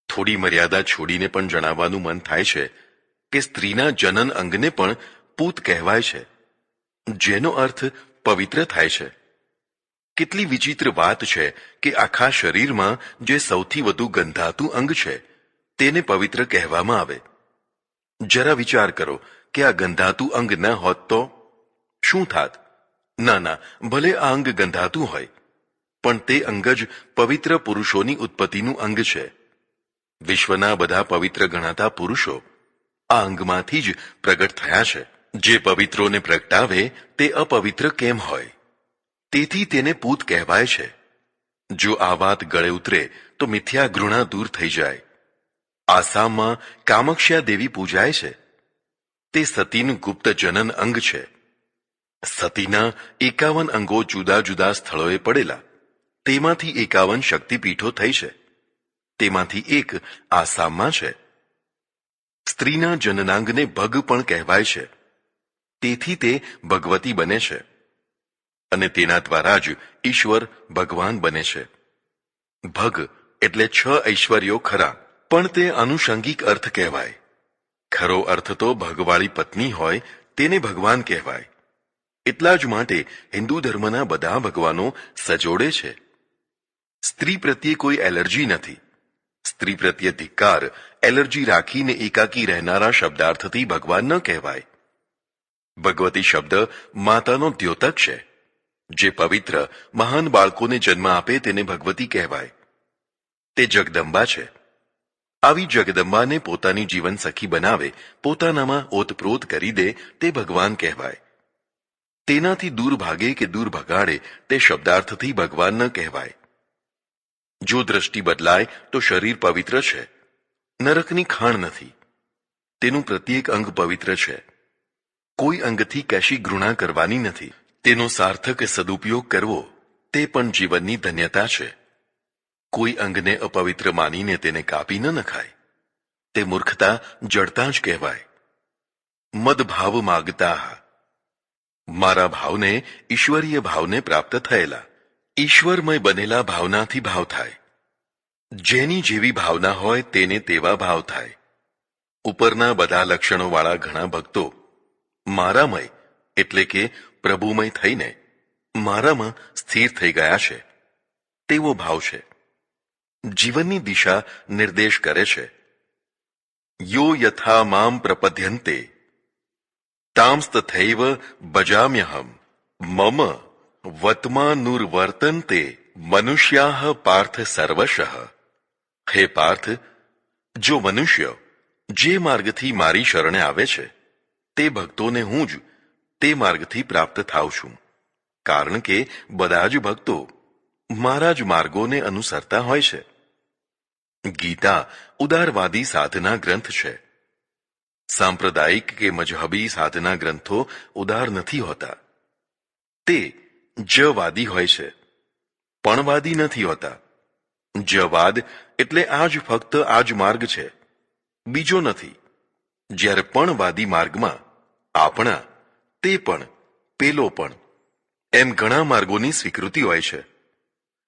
થોડી મર્યાદા છોડીને પણ જણાવવાનું મન થાય છે કે સ્ત્રીના જનન અંગને પણ પૂત કહેવાય છે, જેનો અર્થ પવિત્ર થાય છે. કેટલી વિચિત્ર વાત છે કે આખા શરીરમાં જે સૌથી વધુ ગંધાતું અંગ છે તેને પવિત્ર કહેવામાં આવે. જરા વિચાર કરો કે આ ગંધાતું અંગ ન હોત તો શું થાત? ના, ભલે આ અંગ ગંધાતું હોય, પણ તે અંગ જ પવિત્ર પુરુષોની ઉત્પત્તિનું અંગ છે. વિશ્વના બધા પવિત્ર ગણાતા પુરુષો આ અંગમાંથી જ પ્રગટ થયા છે. જે પવિત્રોને પ્રગટાવે તે અપવિત્ર કેમ હોય? તેથી તેને પૂત કહેવાય છે. જો આ વાત ગળે ઉતરે તો મિથ્યા ઘૃણા દૂર થઈ જાય. આસામમાં કામખ્યા દેવી પૂજાય છે. તે સતીનું ગુપ્ત જનન અંગ છે. સતીના 51 અંગો જુદા જુદા સ્થળોએ પડેલા. તેમાંથી 51 શક્તિપીઠો થઈ છે. તેમાંથી એક આસામમાં છે. સ્ત્રીના જનનાંગને ભગ પણ કહેવાય છે. તેથી તે ભગવતી બને છે અને તેના દ્વારા જ ઈશ્વર ભગવાન બને છે. ભગ એટલે 6 ઐશ્વર્યો ખરા, પણ તે આનુષંગિક અર્થ કહેવાય. ખરો અર્થ તો ભગવાળી પત્ની હોય તેને ભગવાન કહેવાય. એટલા જ માટે હિન્દુ ધર્મના બધા ભગવાનો સજોડે છે. સ્ત્રી પ્રત્યે કોઈ એલર્જી નથી. સ્ત્રી પ્રત્યે ધિક્કાર એલર્જી રાખીને એકાકી રહેનારા શબ્દાર્થથી ભગવાન ન કહેવાય. ભગવતી શબ્દ માતાનો દ્યોતક છે. જે પવિત્ર મહાન બાળકોને જન્મ આપે તેને ભગવતી કહેવાય. તે જગદંબા છે. આવી જગદંબાને પોતાની જીવન સખી બનાવે, પોતાનામાં ઓતપ્રોત કરી દે તે ભગવાન કહેવાય. તેનાથી દૂર ભાગે કે દૂર ભગાડે તે શબ્દાર્થથી ભગવાન ન કહેવાય. જો દ્રષ્ટિ બદલાય તો શરીર પવિત્ર છે. નરકની ખાણ નથી. તેનું પ્રત્યેક અંગ પવિત્ર છે. કોઈ અંગથી કશી ઘૃણા કરવાની નથી. તેનો સાર્થક સદુપયોગ કરવો તે પણ જીવનની ધન્યતા છે. કોઈ અંગને અપવિત્ર માનીને તેને કાપી ન નખાય. તે મૂર્ખતા, જડતા જ કહેવાય. મદભાવ માગતા. મારા ભાવને ઈશ્વરીય ભાવને પ્રાપ્ત થયેલા. ઈશ્વરમય બનેલા ભાવનાથી ભાવ થાય. જેની જેવી ભાવના હોય તેને તેવા ભાવ થાય. ઉપરના બધા લક્ષણોવાળા ઘણા ભક્તો મારામય એટલે કે પ્રભુમય થઈને મારામાં સ્થિર થઈ ગયા છે તેવો ભાવ છે. જીવનની દિશા નિર્દેશ કરે છે. યો યથા મામ પ્રપદ્યન્તે તાંસ્તથૈવ ભજામ્યહમ મમ વતમાનુર્વર્તન્તે મનુષ્યાઃ પાર્થ સર્વશઃ. હે પાર્થ, જો મનુષ્ય જે માર્ગથી મારી શરણે આવે છે તે ભક્તોને હું જ તે માર્ગથી પ્રાપ્ત થાઉં છું. કારણ કે બધા જ ભક્તો મારા જ માર્ગોને અનુસરતા હોય છે. ગીતા ઉદારવાદી સાધના ગ્રંથ છે. સાંપ્રદાયિક કે મજહબી સાધના ગ્રંથો ઉદાર નથી હોતા. તે જવાદી હોય છે, પણવાદી નથી હોતા. જવાદ એટલે આ જ ફક્ત આ જ માર્ગ છે, બીજો નથી. જ્યારે પણવાદી માર્ગમાં આપણા, તે પણ, પેલો પણ એમ ઘણા માર્ગોની સ્વીકૃતિ હોય છે.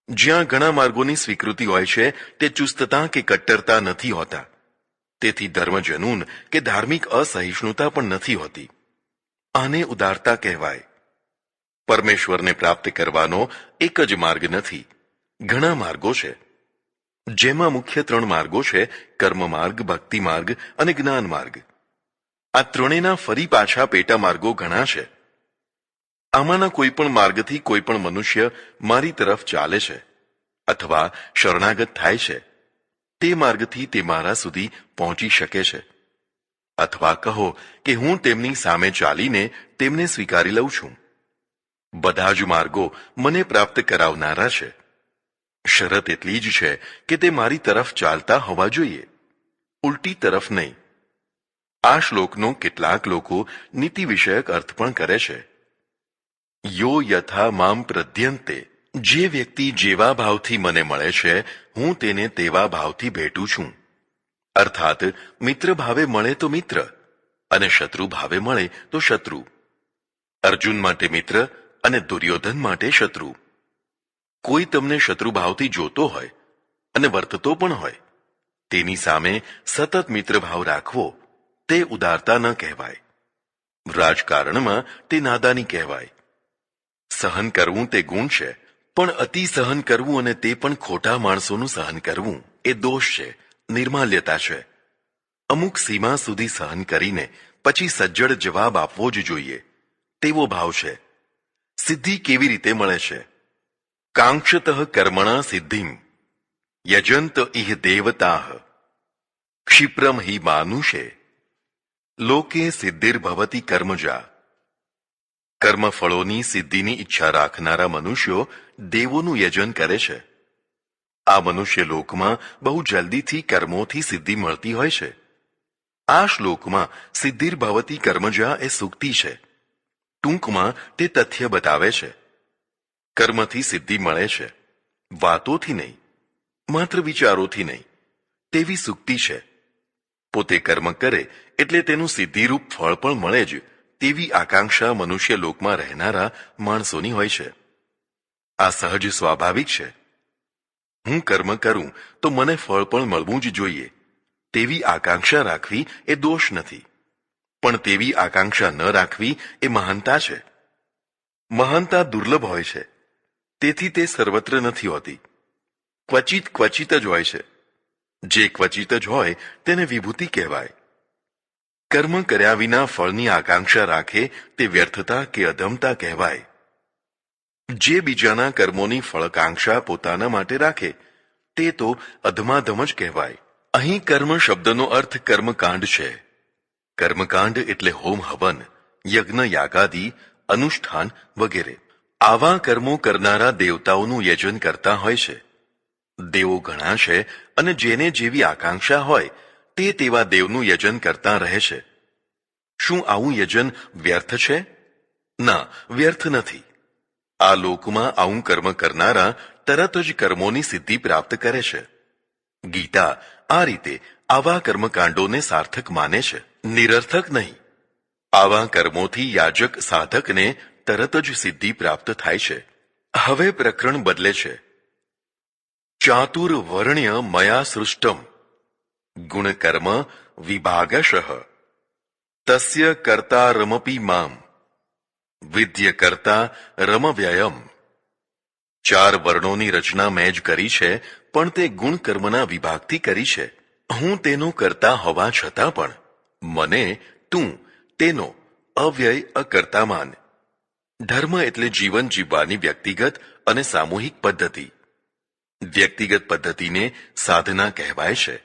જ્યાં ઘણા માર્ગોની સ્વીકૃતિ હોય છે તે ચુસ્તતા કે કટ્ટરતા નથી હોતા. તેથી ધર્મજનૂન કે ધાર્મિક અસહિષ્ણુતા પણ નથી હોતી. આને ઉદારતા કહેવાય. પરમેશ્વરને પ્રાપ્ત કરવાનો એક જ માર્ગ નથી, ઘણા માર્ગો છે, જેમાં મુખ્ય 3 માર્ગો છે: કર્મ માર્ગ, ભક્તિ માર્ગ અને જ્ઞાન માર્ગ. આ ત્રણેયના ફરી પાછા પેટા માર્ગો ઘણા છે. આમાંના કોઈ પણ માર્ગથી કોઈ પણ મનુષ્ય મારી તરફ ચાલે છે અથવા શરણાગત થાય છે, તે માર્ગથી તે મારા સુધી પહોંચી શકે છે. અથવા કહો કે હું તેમની સામે ચાલીને તેમને સ્વીકારી લઉં છું. બધા જ માર્ગો મને પ્રાપ્ત કરાવનારા છે. શરત એટલી જ છે કે તે મારી તરફ ચાલતા હોવા જોઈએ, ઉલટી તરફ નહીં. આ શ્લોકનો કેટલાક લોકો નીતિ વિષયક અર્થ પણ કરે છે. યો યથા મામ પ્રદ્યન્તે, જે વ્યક્તિ જેવા ભાવથી મને મળે છે, હું તેને તેવા ભાવથી ભેટું છું. અર્થાત મિત્ર ભાવે મળે તો મિત્ર અને શત્રુ ભાવે મળે તો શત્રુ. અર્જુન માટે મિત્ર અને દુર્યોધન માટે શત્રુ. કોઈ તમને શત્રુ ભાવથી જોતો હોય અને વર્તતો પણ હોય, તેની સામે સતત મિત્ર ભાવ રાખવો તે ઉદારતા ન કહેવાય. રાજકારણમાં તે નાદાની કહેવાય. સહન કરવું તે ગુણ છે, પણ અતિ સહન કરવું અને તે પણ ખોટા માણસોનું સહન કરવું એ દોષ છે, નિર્માલ્યતા છે. અમુક સીમા સુધી સહન કરીને પછી સજ્જડ જવાબ આપવો જ જોઈએ, તેવો ભાવ છે. સિદ્ધિ કેવી રીતે મળે છે? કાંક્ષતઃ કર્મણા સિદ્ધિમ યજંત ઇહ દેવતાઃ ક્ષિપ્રમ હિ માનુષે લોકે સિદ્ધિર્ભવતિ કર્મજા. કર્મફળોની સિદ્ધિની ઈચ્છા રાખનારા મનુષ્યો દેવોનું યજન કરે છે. આ મનુષ્ય લોકમાં બહુ જલ્દીથી કર્મોથી સિદ્ધિ મળતી હોય છે. આ શ્લોકમાં સિદ્ધિર્ભવતિ કર્મજા એ સૂક્તિ છે. ટૂંકમાં તે તથ્ય બતાવે છે. કર્મથી સિદ્ધિ મળે છે, વાતોથી નહીં, માત્ર વિચારોથી નહીં, તેવી સૂક્તિ છે. પોતે કર્મ કરે એટલે તેનું સિદ્ધિરૂપ ફળ પણ મળે જ, તેવી આકાંક્ષા મનુષ્ય લોકમાં રહેનારા માણસોની હોય છે. આ સહજ સ્વાભાવિક છે. હું કર્મ કરું તો મને ફળ પણ મળવું જ જોઈએ, તેવી આકાંક્ષા રાખવી એ દોષ નથી. પણ તેવી આકાંક્ષા ન રાખવી એ મહાનતા છે. મહાનતા દુર્લભ હોય છે, તેથી તે સર્વત્ર નથી હોતી. ક્વચિત જ હોય છે. જે ક્વચિત જ હોય તેને વિભૂતિ કહેવાય. કર્મ કર્યા વિના ફળની આકાંક્ષા રાખે તે વ્યર્થતા કે અધમતા કહેવાય. જે બીજાના કર્મોની ફળકાંક્ષા પોતાના માટે રાખે તે તો અધમાધમ જ કહેવાય. અહીં કર્મ શબ્દનો અર્થ કર્મકાંડ છે. કર્મકાંડ એટલે હોમ હવન, યજ્ઞ યાગાદિ, અનુષ્ઠાન વગેરે. આવા કર્મો કરનારા દેવતાઓનું યજન કરતા હોય છે. દેવો ઘણા છે અને જેને જેવી આકાંક્ષા હોય તે તેવા દેવનું યજન કરતા રહે છે. શું આવું યજન વ્યર્થ છે? ના, વ્યર્થ નથી. આ લોકમાં આવું કર્મ કરનારા તરત જ કર્મોની સિદ્ધિ પ્રાપ્ત કરે છે. ગીતા આ રીતે આવા કર્મકાંડોને સાર્થક માને છે, નિરર્થક નહીં. આવા કર્મોથી યાજક સાધકને તરત જ સિદ્ધિ પ્રાપ્ત થાય છે. હવે પ્રકરણ બદલે છે. ચાતુર્વર્ણ્ય મયા સૃષ્ટમ ગુણકર્મ વિભાગશઃ તસ્ય કર્તારમપી મામ વિદ્ય કર્તા રમવ્યયમ. 4 વર્ણોની રચના મેં જ કરી છે, પણ તે ગુણ કર્મના વિભાગથી કરી છે. હું તેનો કરતા હોવા છતાં પણ મને તું તેનો અવ્યય અકર્તા માન. ધર્મ એટલે જીવન જીવવાની વ્યક્તિગત અને સામૂહિક પદ્ધતિ. વ્યક્તિગત પદ્ધતિને સાધના કહેવાય છે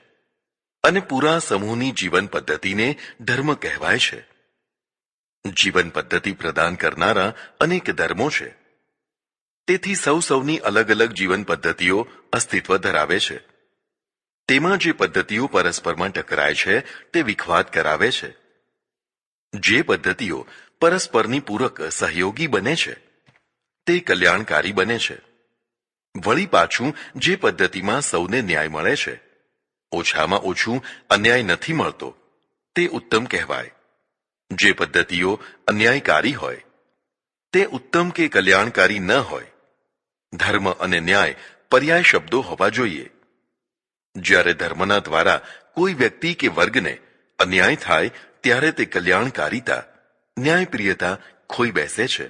અને પૂરા સમૂહની જીવન પદ્ધતિને ધર્મ કહેવાય છે. જીવન પદ્ધતિ પ્રદાન કરનારા અનેક ધર્મો છે. તેથી સૌની અલગ અલગ જીવન પદ્ધતિઓ અસ્તિત્વ ધરાવે છે. તેમાં જે પદ્ધતિઓ પરસ્પરમાં ટકરાય છે તે વિખવાદ કરાવે છે. જે પદ્ધતિઓ પરસ્પરની પૂરક સહયોગી બને છે તે કલ્યાણકારી બને છે. વળી પાછું જે પદ્ધતિમાં સૌને ન્યાય મળે છે, ઓછામાં ઓછું અન્યાય નથી મળતો, તે ઉત્તમ કહેવાય. જે પદ્ધતિઓ અન્યાયકારી હોય તે ઉત્તમ કે કલ્યાણકારી ન હોય. ધર્મ અને ન્યાય પર્યાય શબ્દો હોવા જોઈએ. જ્યારે ધર્મના દ્વારા કોઈ વ્યક્તિ કે વર્ગને અન્યાય થાય ત્યારે તે કલ્યાણકારિતા, ન્યાયપ્રિયતા ખોઈ બેસે છે.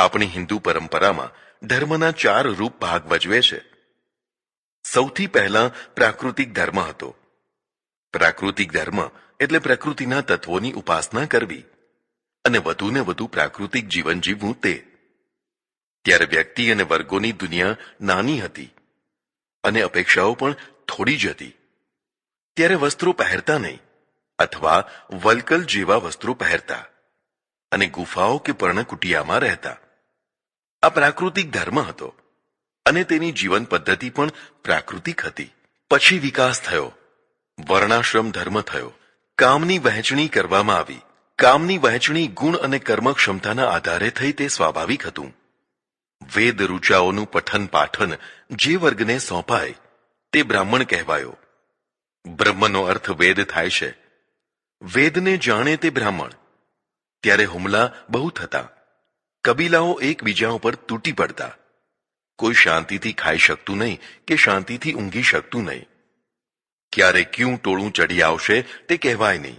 આપણી હિન્દુ પરંપરામાં ધર્મના 4 રૂપ ભાગ ભજવે છે. સૌથી પહેલા પ્રાકૃતિક ધર્મ હતો. પ્રાકૃતિક ધર્મ એટલે પ્રકૃતિના તત્વોની ઉપાસના કરવી અને વધુને વધુ પ્રાકૃતિક જીવન જીવવું તે. ત્યારે વ્યક્તિ અને વર્ગોની દુનિયા નાની હતી અને અપેક્ષાઓ પણ થોડી જ હતી. ત્યારે વસ્ત્રો પહેરતા નહીં અથવા વલ્કલ જેવા વસ્ત્રો પહેરતા અને ગુફાઓ કે પર્ણકુટિયામાં રહેતા. આ પ્રાકૃતિક ધર્મ હતો અને તેની જીવન પદ્ધતિ પણ પ્રાકૃતિક હતી. પછી વિકાસ થયો, વર્ણાશ્રમ ધર્મ થયો. કામની વહેંચણી કરવામાં આવી. કામની વહેંચણી ગુણ અને કર્મ ક્ષમતાના આધારે થઈ તે સ્વાભાવિક હતું. વેદ ઋચાઓનું પઠન પાઠન જે વર્ગને સોંપાય તે બ્રાહ્મણ કહેવાયો. બ્રહ્મનો અર્થ વેદ થાય છે. વેદને જાણે તે બ્રાહ્મણ. ત્યારે હુમલા બહુ થતા. કબીલાઓ એકબીજા ઉપર તૂટી પડતા. કોઈ શાંતિથી ખાઈ શકતું નહીં કે શાંતિથી ઊંઘી શકતું નહીં. ક્યારે ક્યું ટોળું ચડી આવશે તે કહેવાય નહીં.